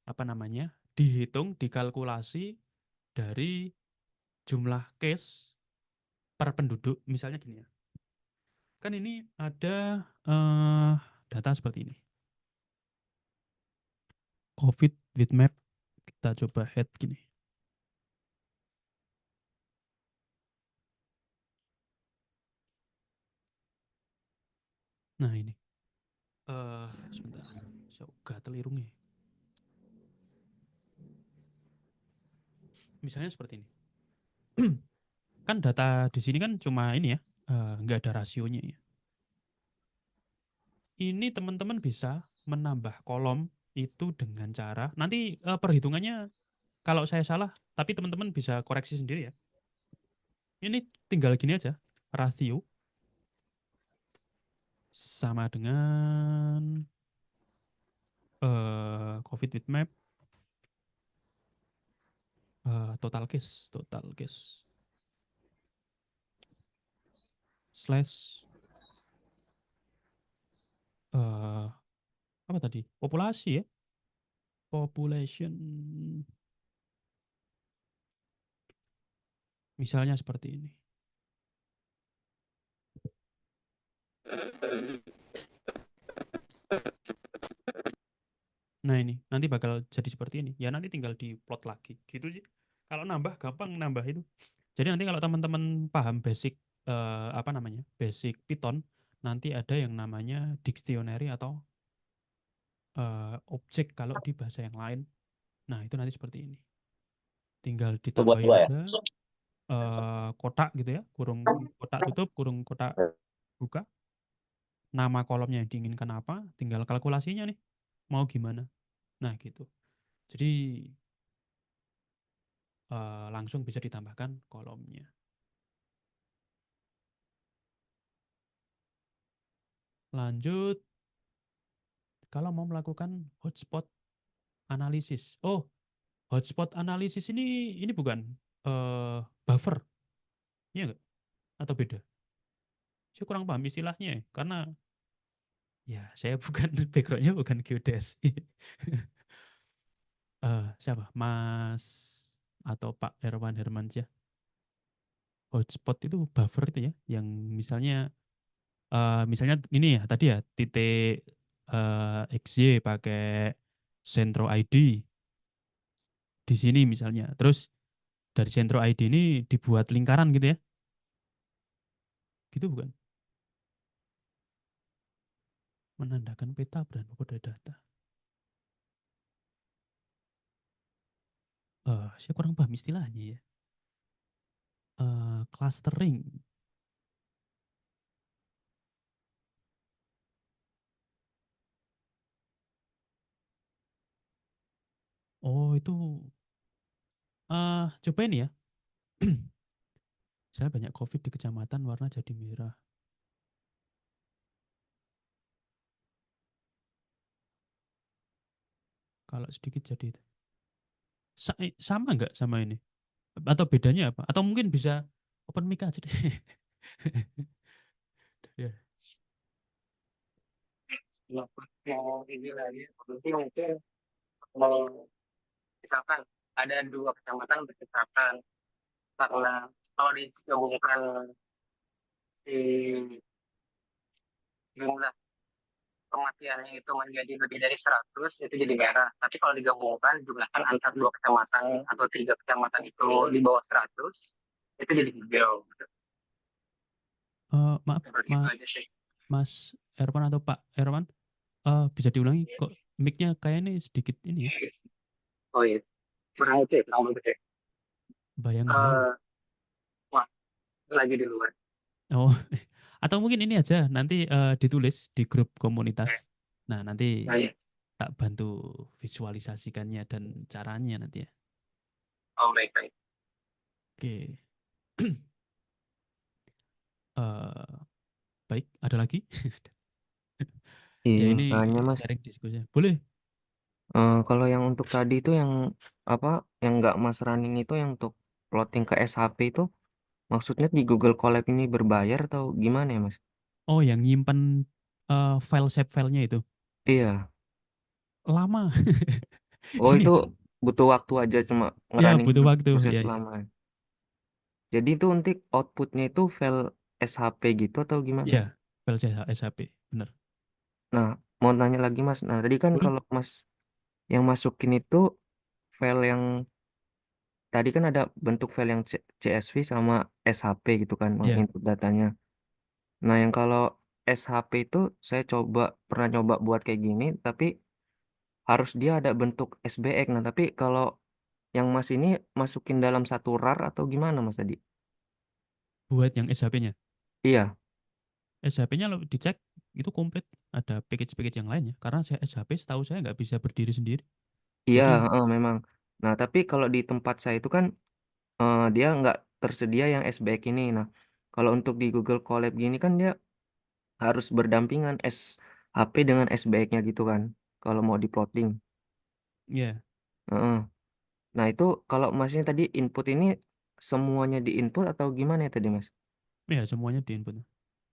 Apa namanya? Dihitung, dikalkulasi dari jumlah case per penduduk. Misalnya gini ya. Kan ini ada data seperti ini. COVID with map, kita coba head gini. Nah ini, sebentar, saya gatel irungnya. Misalnya seperti ini. Kan data di sini kan cuma ini ya, nggak ada rasionya ya. Ini teman-teman bisa menambah kolom itu dengan cara, nanti perhitungannya kalau saya salah, tapi teman-teman bisa koreksi sendiri ya. Ini tinggal gini aja, rasio sama dengan COVID with map, total case slash apa tadi, populasi ya, population, misalnya seperti ini. Nah ini nanti bakal jadi seperti ini ya, nanti tinggal diplot lagi gitu sih. Kalau nambah gampang nambah itu. Jadi nanti kalau teman-teman paham basic apa namanya, basic Python, nanti ada yang namanya dictionary atau objek kalau di bahasa yang lain. Nah itu nanti seperti ini, tinggal ditambahin aja kotak gitu ya, kurung kotak tutup, kurung kotak buka, nama kolomnya yang diinginkan apa, tinggal kalkulasinya nih mau gimana. Nah gitu. Jadi langsung bisa ditambahkan kolomnya. Lanjut, kalau mau melakukan hotspot analisis. Oh, hotspot analisis ini bukan buffer, iya nggak? Atau beda? Saya kurang paham istilahnya ya, karena ya saya bukan backgroundnya bukan geodesi. Siapa? Mas atau Pak Erwan Hermansyah. Hotspot itu buffer itu ya, yang misalnya ini ya tadi ya titik XY pakai Centro ID di sini misalnya. Terus dari Centro ID ini dibuat lingkaran gitu ya. Gitu bukan? Menandakan peta berdasarkan kode data. Saya kurang paham istilahnya ya. Clustering. Oh itu coba ini ya. Misalnya banyak COVID di kecamatan, warna jadi merah. Kalau sedikit jadi sama nggak sama ini? Atau bedanya apa? Atau mungkin bisa open mic aja deh. Ya. Mau ini lagi, mungkin mau misalkan ada 2 kecamatan berdekatan, karena kalau digabungkan si jumlah kematiannya itu menjadi lebih dari 100, itu jadi merah. Tapi kalau digabungkan jumlahkan antar 2 kecamatan atau 3 kecamatan itu di bawah 100, itu jadi hijau. Maaf, Seperti itu aja sih. Mas Erwan atau Pak Erwan, bisa diulangi kok mic-nya kayaknya sedikit ini ya, Oh iya, kurang itu ya, kurang begitu ya. bayang-bayang. Wah, lagi di luar. Oh, atau mungkin ini aja nanti ditulis di grup komunitas. Nah, nanti Nah, iya. tak bantu visualisasikannya dan caranya nanti ya. Oh, baik-baik. Oke. Baik, ada lagi? Ya Izin ini tanya Mas, sharing diskusi. Boleh. kalau yang untuk tadi itu yang apa, yang nggak Mas running itu yang untuk plotting ke SHP itu, maksudnya di Google Colab ini berbayar atau gimana ya Mas? Oh, yang nyimpen file save filenya itu Iya. lama. Oh Ini itu butuh waktu aja cuma ya ngerunning butuh waktu. proses Ya, ya. lama. Jadi itu untuk outputnya itu file SHP gitu atau gimana? Ya, file SHP, benar. Nah, mau nanya lagi Mas. Nah, tadi kan Boleh. kalau Mas yang masukin itu file yang tadi kan ada bentuk file yang CSV sama SHP gitu kan, Ya. input datanya. Nah, yang kalau SHP itu saya pernah coba buat kayak gini, tapi harus dia ada bentuk SBX. Nah, tapi kalau yang Mas ini masukin dalam satu RAR atau gimana Mas tadi? Buat yang SHP-nya. Iya, SHP-nya lo dicek itu komplit, ada package-package yang lainnya. Karena saya SHP setahu saya nggak bisa berdiri sendiri. iya, Jadi memang. Nah, tapi kalau di tempat saya itu kan dia nggak tersedia yang SBX ini. Nah, kalau untuk di Google Colab gini kan dia harus berdampingan SHP dengan SBX-nya gitu kan, kalau mau diplotting. ya, Heeh. Nah, itu kalau masnya tadi input ini semuanya di input atau gimana ya tadi Mas? ya semuanya di input.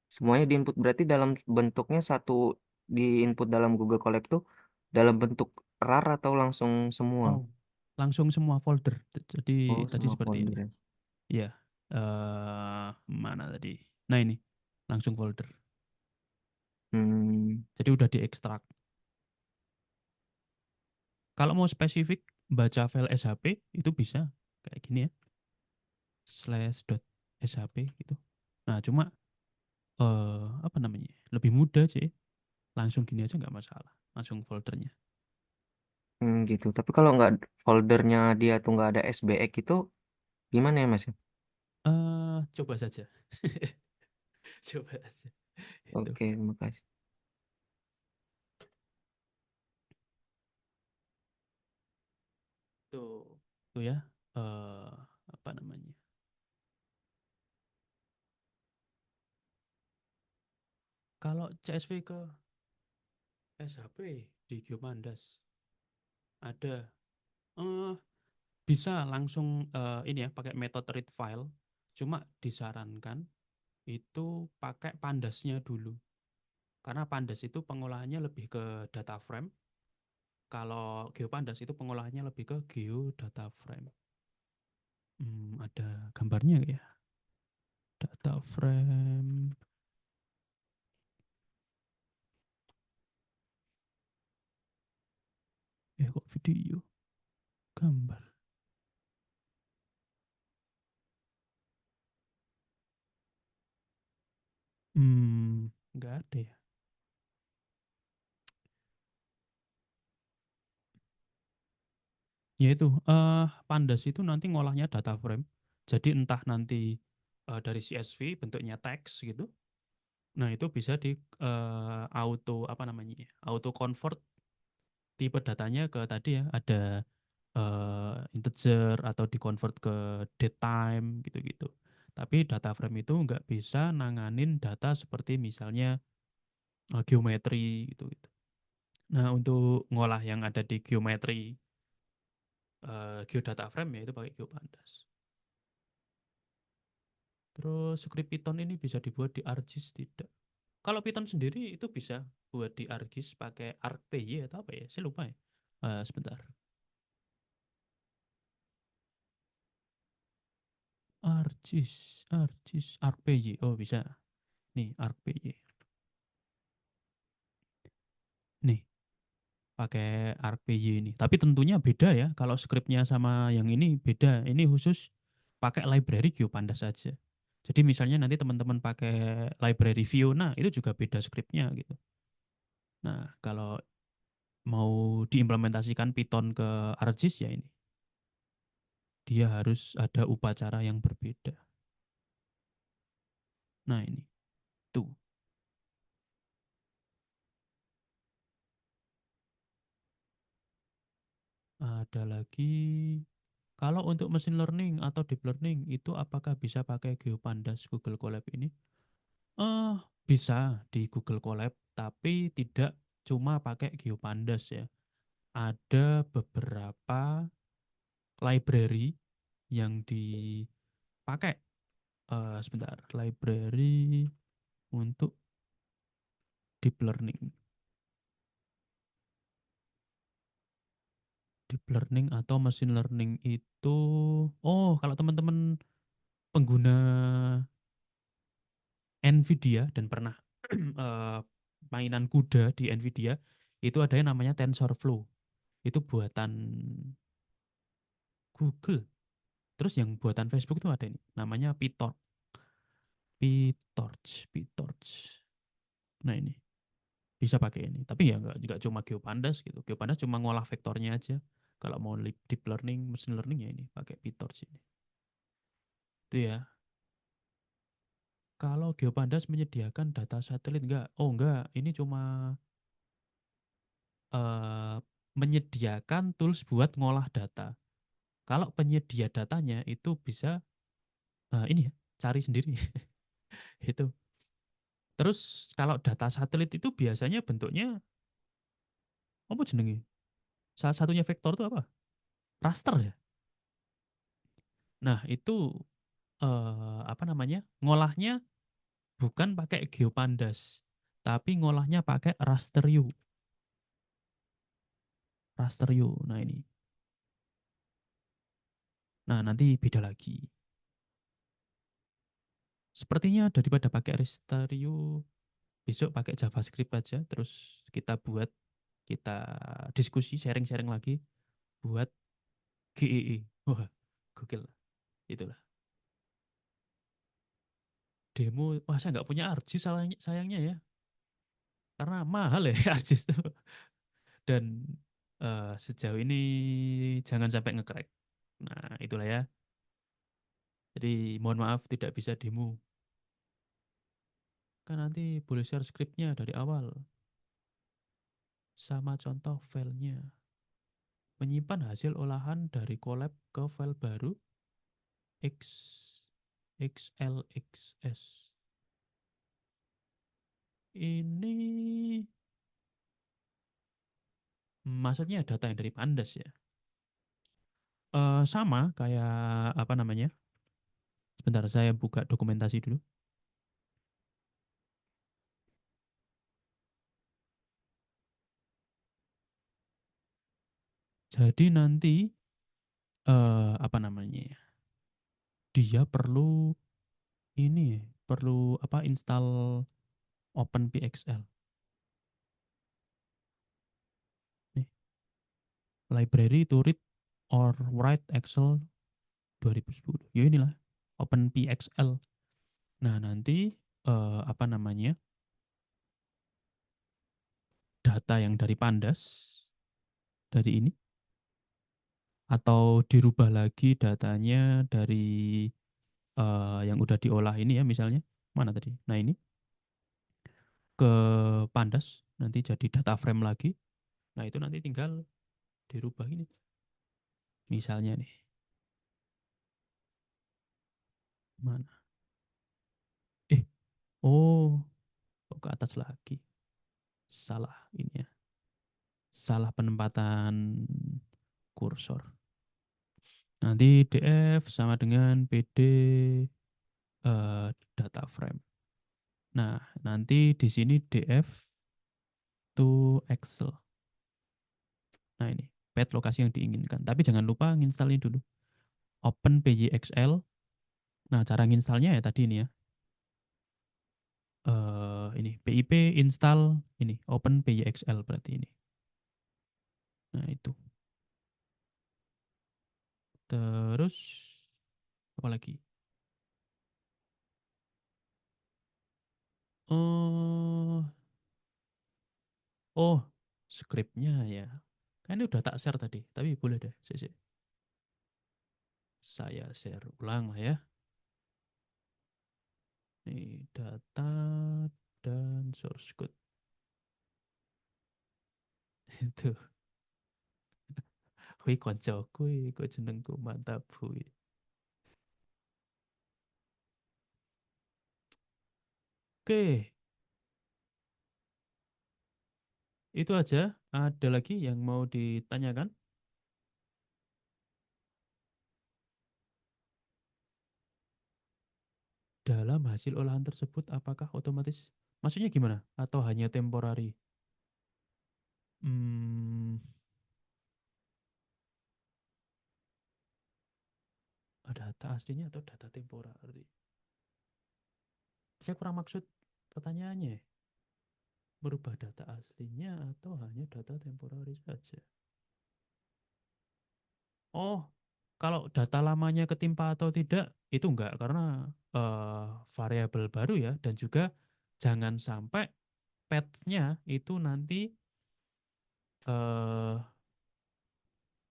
Semuanya di input berarti dalam bentuknya satu di input dalam Google Colab tuh dalam bentuk RAR atau langsung semua? Oh, langsung semua folder. Jadi Oh, tadi semua seperti ini. folder ya. Iya. Mana tadi? Nah ini langsung folder. Hmm, Jadi udah diekstrak. Kalau mau spesifik baca file SHP itu bisa kayak gini ya, /.shp gitu. Nah cuma apa namanya? Lebih mudah sih. Langsung gini aja nggak masalah. Langsung foldernya. gitu. Tapi kalau nggak foldernya dia tuh nggak ada SBX itu gimana ya Mas? Coba saja. Coba aja. Itu. Oke, terima kasih. Tuh ya. eh Apa namanya? Kalau CSV ke SHP di Geopandas ada eh bisa langsung ini ya pakai metode read file. Cuma disarankan itu pakai pandasnya dulu. Karena pandas itu pengolahannya lebih ke data frame. Kalau Geopandas itu pengolahannya lebih ke geodata frame. Ada gambarnya nggak ya? Data frame. Kok video? Gambar. Nggak ada ya. Ya itu, pandas itu nanti ngolahnya data frame. Jadi entah nanti dari CSV bentuknya teks gitu. Nah, itu bisa di auto apa namanya ya? Auto convert tipe datanya ke tadi ya, ada integer atau di convert ke date time gitu-gitu. Tapi data frame itu nggak bisa nanganin data seperti misalnya geometri gitu-gitu. Nah, untuk ngolah yang ada di geometri geodata frame ya itu pakai GeoPandas. Terus script Python ini bisa dibuat di ArcGIS tidak? Kalau Python sendiri itu bisa buat di ArcGIS pakai ArcPy atau apa ya? Saya lupa ya. Sebentar. ArcGIS, ArcPy. Oh bisa. Nih ArcPy. Nih pakai ArcPy ini. Tapi tentunya beda ya. Kalau scriptnya sama yang ini beda. Ini khusus pakai library GeoPandas saja. Jadi misalnya nanti teman-teman pakai library Fiona itu juga beda scriptnya gitu. Nah, kalau mau diimplementasikan Python ke ArcGIS ya ini. Dia harus ada upacara yang berbeda. Nah ini, tuh. Ada lagi, kalau untuk mesin learning atau deep learning itu apakah bisa pakai GeoPandas Google Colab ini? Eh, bisa di Google Colab, tapi tidak cuma pakai GeoPandas ya. Ada beberapa library yang dipakai. Sebentar, library untuk deep learning. Deep learning atau machine learning itu, oh kalau teman-teman pengguna Nvidia dan pernah mainan kuda di Nvidia, itu ada yang namanya TensorFlow. Itu buatan Google. Terus yang buatan Facebook itu ada ini, namanya PyTorch. PyTorch. Nah ini bisa pakai ini. Tapi ya nggak cuma GeoPandas gitu. GeoPandas cuma ngolah vektornya aja. Kalau mau deep learning, machine learning ya ini pakai PyTorch ini. Itu ya. Kalau GeoPandas menyediakan data satelit enggak? Oh enggak, ini cuma eh, menyediakan tools buat ngolah data. Kalau penyedia datanya itu bisa ini ya, cari sendiri. Itu. Terus kalau data satelit itu biasanya bentuknya apa jenenge? Salah satunya vektor itu apa? Raster ya. Nah, itu apa namanya? Ngolahnya bukan pakai GeoPandas, tapi ngolahnya pakai raster view. Raster view. Nah, ini. Nah, nanti beda lagi. Sepertinya daripada pakai raster view, besok pakai JavaScript aja, terus kita diskusi, sharing-sharing lagi buat GEE. Wah, gokil. Itulah. Demo, wah saya nggak punya ArcGIS sayangnya ya. Karena mahal ya ArcGIS itu. Dan sejauh ini jangan sampai nge-crack. Nah, itulah ya. Jadi mohon maaf tidak bisa demo. Kan nanti boleh share scriptnya dari awal. Sama contoh filenya. Menyimpan hasil olahan dari collab ke file baru X XLXS. Ini maksudnya data yang dari Pandas ya. Sama kayak apa namanya? Sebentar saya buka dokumentasi dulu. Jadi nanti apa namanya ya? Dia perlu ini perlu apa install OpenPXL. Nih, library to read or write Excel 2010. Ya inilah OpenPXL. Nah, nanti apa namanya? Data yang dari Pandas dari ini atau dirubah lagi datanya dari yang udah diolah ini ya misalnya. Mana tadi? Nah, ini ke Pandas nanti jadi data frame lagi. Nah, itu nanti tinggal dirubah ini. Misalnya nih. Mana? Oh, kok ke atas lagi. Salah ini ya. Salah penempatan kursor. Nanti df sama dengan pd data frame. Nah, nanti di sini df to Excel. Nah, ini path lokasi yang diinginkan. Tapi jangan lupa nginstal ini dulu. Open PYXL. Nah, cara nginstalnya ya tadi ini ya. Ini pip install ini Open PYXL berarti ini. Nah, itu. Terus apa lagi? Oh, oh, skripnya ya. Kan ini udah tak share tadi, tapi boleh deh. Saya share ulang lah ya. Nih, data dan source code. Itu. Wih, koncoku, kok jenengku mantap, wih. Oke, itu aja. Ada lagi yang mau ditanyakan? Dalam hasil olahan tersebut, apakah otomatis? Maksudnya gimana? Atau hanya temporary? Hmm, data aslinya atau data temporary? Saya kurang maksud pertanyaannya. Merubah data aslinya atau hanya data temporary saja? Oh, kalau data lamanya ketimpa atau tidak, itu enggak, karena variabel baru ya, dan juga jangan sampai path-nya itu nanti eh,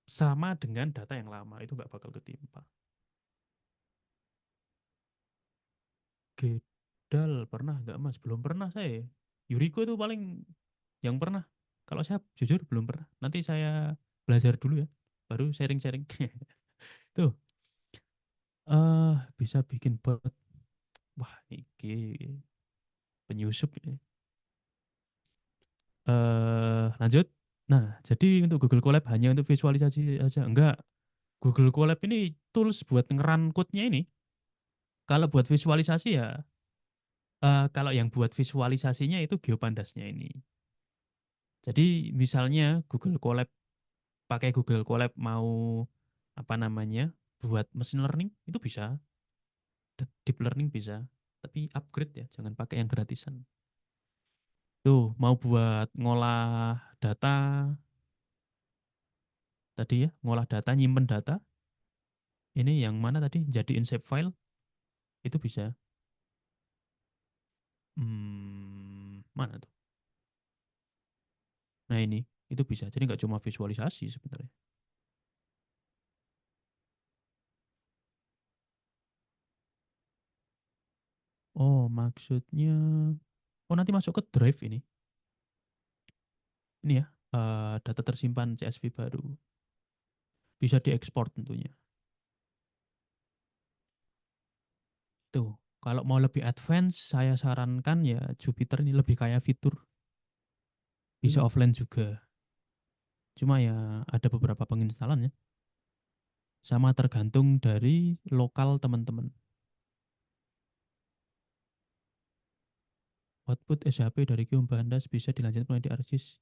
sama dengan data yang lama, itu nggak bakal ketimpa. Gedal pernah nggak Mas? Belum pernah saya. Yuriko itu paling yang pernah. Kalau saya jujur belum pernah. Nanti saya belajar dulu ya, baru sharing-sharing. Tuh, bisa bikin bot. Wah, ini penyusup ini. Lanjut. Nah, jadi untuk Google Colab hanya untuk visualisasi aja. Enggak, Google Colab ini tools buat ngeran code-nya ini. Kalau buat visualisasi ya, kalau yang buat visualisasinya itu Geopandasnya ini. Jadi misalnya Google Colab, pakai Google Colab mau apa namanya, buat machine learning itu bisa, deep learning bisa, tapi upgrade ya, jangan pakai yang gratisan. Tuh, mau buat ngolah data tadi ya, ngolah data, nyimpen data, ini yang mana tadi, jadiin shape file, itu bisa. Mana tuh? Nah ini, itu bisa. Jadi nggak cuma visualisasi sebenarnya. Oh, maksudnya, oh nanti masuk ke drive ini. Ini ya, data tersimpan CSV baru. Bisa diekspor tentunya. Tuh, kalau mau lebih advance, saya sarankan ya Jupyter ini lebih kaya fitur. Bisa offline juga. Cuma ya ada beberapa penginstalan ya. Sama tergantung dari lokal teman-teman. Output SHP dari Geobandas bisa dilanjutkan di ArcGIS.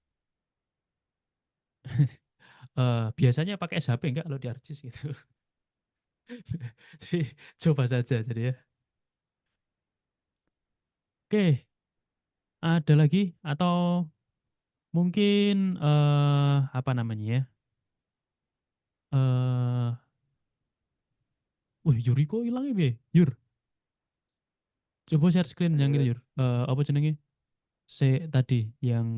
Biasanya pakai SHP enggak kalau di ArcGIS gitu. Jadi coba saja jadi ya. Oke, ada lagi atau mungkin apa namanya ya? Wih, Yuriko hilang ya, Be? Yur. Coba share screen yang itu, Yur. Apa jenenge? Tadi yang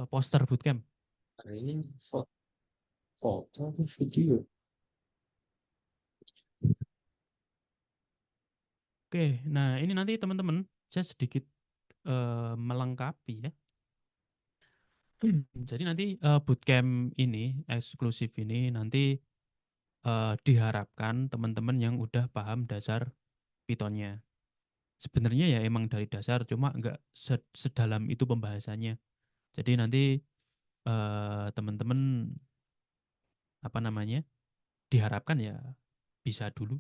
poster bootcamp. Ini foto atau video? Oke, nah ini nanti teman-teman saya sedikit melengkapi ya. Jadi nanti bootcamp ini eksklusif ini nanti diharapkan teman-teman yang udah paham dasar Python-nya. Sebenarnya ya emang dari dasar, cuma nggak sedalam itu pembahasannya. Jadi nanti teman-teman apa namanya, diharapkan ya bisa dulu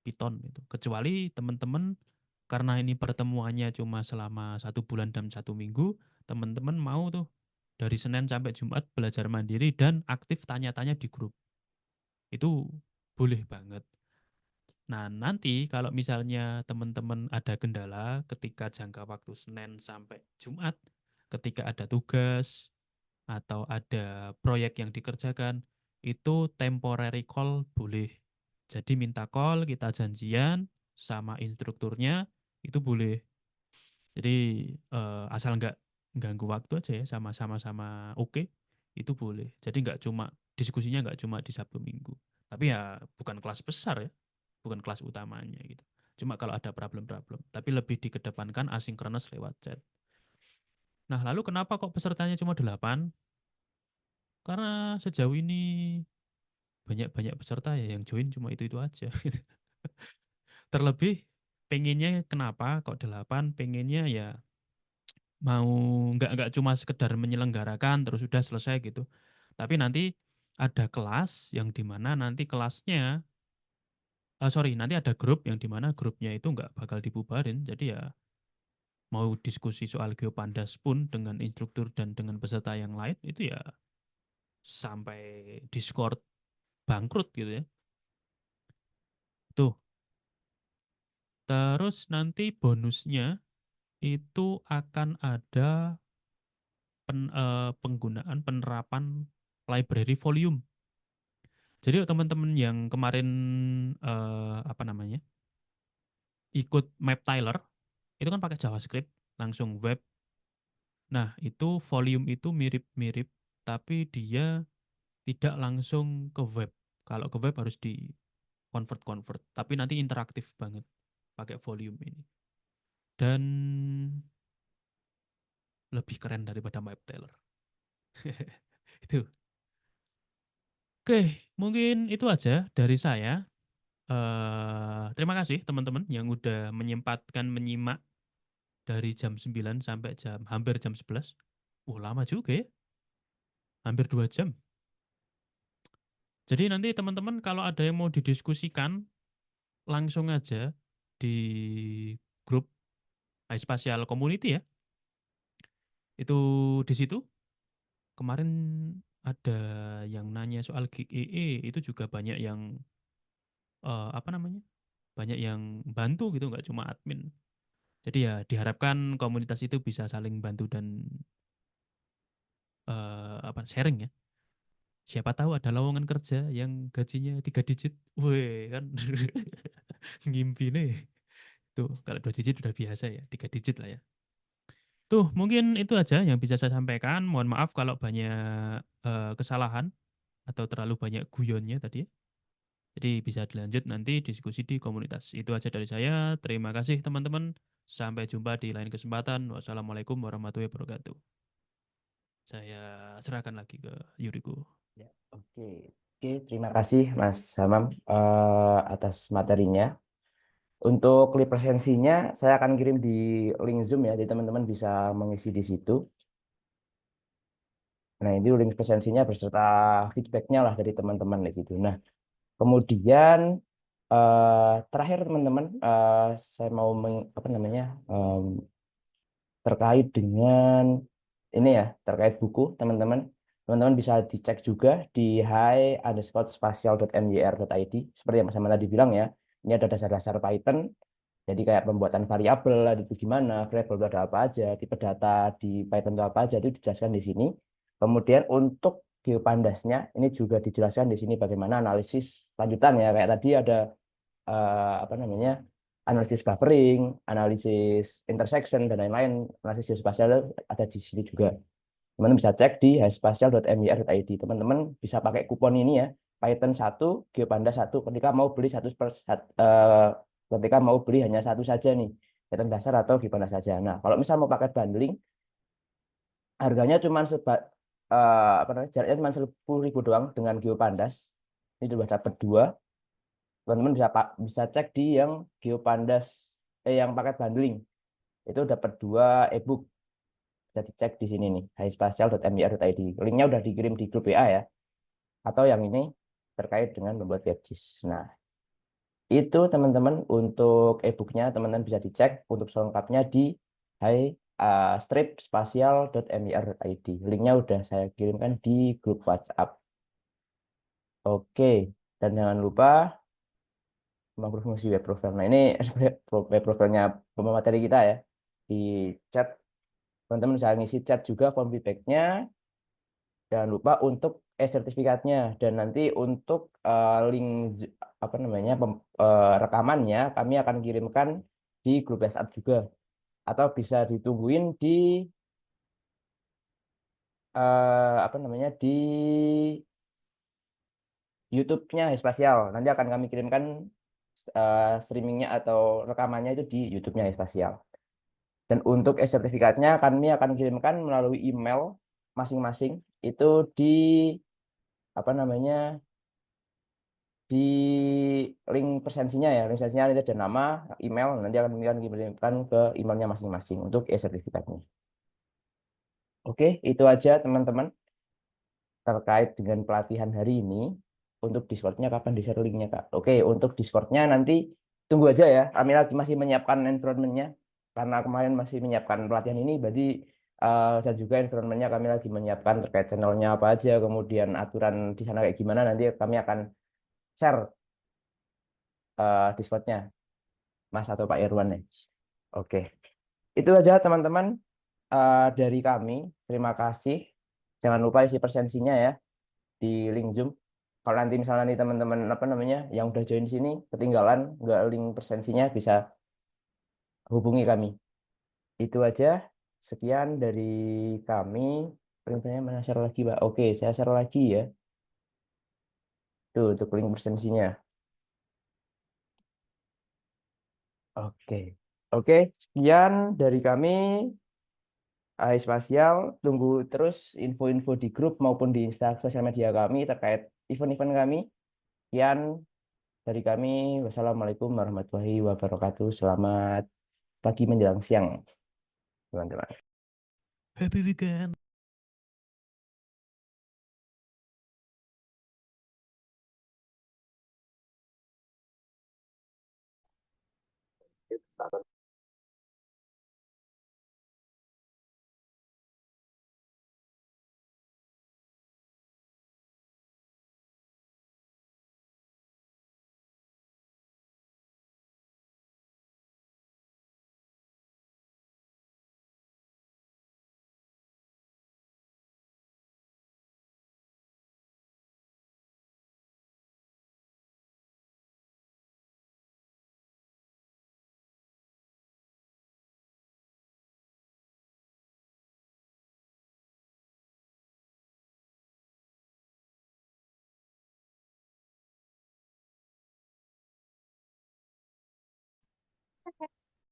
Python itu. Kecuali teman-teman karena ini pertemuannya cuma selama 1 bulan dan 1 minggu, teman-teman mau tuh dari Senin sampai Jumat belajar mandiri dan aktif tanya-tanya di grup. Itu boleh banget. Nah, nanti kalau misalnya teman-teman ada kendala ketika jangka waktu Senin sampai Jumat, ketika ada tugas atau ada proyek yang dikerjakan, itu temporary call boleh. Jadi minta call, kita janjian sama instrukturnya, itu boleh. Jadi asal nggak ganggu waktu aja ya, sama-sama oke, itu boleh. Jadi nggak cuma diskusinya nggak cuma di Sabtu Minggu. Tapi ya bukan kelas besar ya, bukan kelas utamanya gitu. Cuma kalau ada problem-problem, tapi lebih dikedepankan asynchronous lewat chat. Nah, lalu kenapa kok pesertanya cuma 8? Karena sejauh ini banyak-banyak peserta ya yang join cuma itu-itu aja. Terlebih pengennya kenapa kok 8? Pengennya ya mau nggak cuma sekedar menyelenggarakan terus sudah selesai gitu. Tapi nanti ada kelas yang dimana nanti kelasnya, sorry, nanti ada grup yang dimana grupnya itu nggak bakal dibubarin. Jadi ya mau diskusi soal Geopandas pun dengan instruktur dan dengan peserta yang lain itu ya sampai Discord bangkrut gitu ya. Tuh. Terus nanti bonusnya itu akan ada penggunaan penerapan library volume. Jadi teman-teman yang kemarin apa namanya, ikut Map Tyler itu kan pakai JavaScript langsung web Nah, itu volume itu mirip-mirip, tapi dia tidak langsung ke web. Kalau ke web harus di convert, tapi nanti interaktif banget pakai volume ini. Dan lebih keren daripada MapTeller. Itu. Oke, mungkin itu aja dari saya. Terima kasih teman-teman yang udah menyempatkan menyimak dari jam 9 sampai hampir jam 11. Lama juga ya. Hampir 2 jam. Jadi nanti teman-teman kalau ada yang mau didiskusikan, langsung aja di grup iSpatial Community ya. Itu di situ. Kemarin ada yang nanya soal gig EE, itu juga banyak yang apa namanya? Banyak yang bantu gitu, nggak cuma admin. Jadi ya diharapkan komunitas itu bisa saling bantu dan apa sharing ya. Siapa tahu ada lowongan kerja yang gajinya 3 digit. Wih, kan ngimpi nih. Tuh, kalau 2 digit udah biasa ya, 3 digit lah ya. Tuh, mungkin itu aja yang bisa saya sampaikan. Mohon maaf kalau banyak kesalahan atau terlalu banyak guyonnya tadi ya. Jadi bisa dilanjut nanti diskusi di komunitas. Itu aja dari saya. Terima kasih teman-teman. Sampai jumpa di lain kesempatan. Wassalamualaikum warahmatullahi wabarakatuh. Saya serahkan lagi ke Yuriko. Ya, oke. Oke, terima kasih Mas Hamam atas materinya. Untuk link presensinya saya akan kirim di link Zoom ya, jadi teman-teman bisa mengisi di situ. Nah, ini link presensinya beserta feedbacknya lah dari teman-teman gitu. Nah, kemudian terakhir teman-teman, saya mau apa namanya terkait dengan ini ya, terkait buku teman-teman. Teman-teman bisa dicek juga di hi_spatial.myr.id. Seperti yang Mas Hamam tadi bilang ya, ini ada dasar-dasar Python. Jadi kayak pembuatan variabel itu gimana, variabel itu ada apa aja, tipe data di Python itu apa aja, itu dijelaskan di sini. Kemudian untuk GeoPandasnya ini juga dijelaskan di sini bagaimana analisis lanjutan ya. Kayak tadi ada apa namanya analisis buffering, analisis intersection dan lain-lain, analisis geospasial ada di sini juga. Teman-teman bisa cek di highspatial.myr.id. Teman-teman bisa pakai kupon ini ya, Python 1, GeoPandas 1 ketika mau beli ketika mau beli hanya satu saja nih, Python dasar atau GeoPandas saja. Nah, kalau misal mau pakai bundling, harganya cuma apa namanya, jaraknya cuma 10.000 doang dengan GeoPandas. Ini sudah dapat 2. Teman-teman bisa cek di yang GeoPandas yang paket bundling. Itu dapat 2 ebook. Bisa dicek di sini nih, highspatial.myr.id. Linknya udah dikirim di grup WA ya. Atau yang ini terkait dengan membuat WebGIS. Nah, itu teman-teman untuk e-booknya teman-teman bisa dicek untuk selengkapnya di stripspatial.myr.id. Linknya udah saya kirimkan di grup WhatsApp. Oke, dan jangan lupa fungsi web profile. Nah, ini web profilnya pemateri kita ya. Di chat, teman-teman bisa ngisi chat juga form feedbacknya. Jangan lupa untuk sertifikatnya dan nanti untuk link apa namanya rekamannya kami akan kirimkan di grup WhatsApp juga atau bisa ditungguin di apa namanya di YouTube-nya Spasial. Nanti akan kami kirimkan streamingnya atau rekamannya itu di YouTube-nya Spasial. Dan untuk sertifikatnya kami akan kirimkan melalui email masing-masing itu di apa namanya di link presensinya ya. Link presensinya nanti ada nama, email, nanti akan kirimkan ke emailnya masing-masing untuk sertifikatnya. Oke, itu aja teman-teman terkait dengan pelatihan hari ini. Untuk Discord-nya kapan di-share linknya, Kak? Oke, untuk Discord-nya nanti tunggu aja ya. Kami lagi masih menyiapkan environment-nya. Karena kemarin masih menyiapkan pelatihan ini, berarti dan juga environment-nya kami lagi menyiapkan terkait channel-nya apa aja, kemudian aturan di sana kayak gimana, nanti kami akan share Discord-nya, Mas atau Pak Irwan nih. Oke, itu aja teman-teman dari kami. Terima kasih. Jangan lupa isi presensinya ya di link Zoom. Kalau nanti misalnya nih teman-teman apa namanya yang udah join di sini ketinggalan nggak link presensinya bisa hubungi kami. Itu aja. sekian dari kami. Linknya mana share lagi, Pak? Oke, saya share lagi ya. Tuh, untuk link presensinya. Oke. Oke, sekian dari kami. AI Spasial, tunggu terus info-info di grup maupun di sosial media kami terkait event-event kami. Sekian dari kami. Wassalamualaikum warahmatullahi wabarakatuh. Selamat pagi menjelang siang, teman-teman. Happy weekend.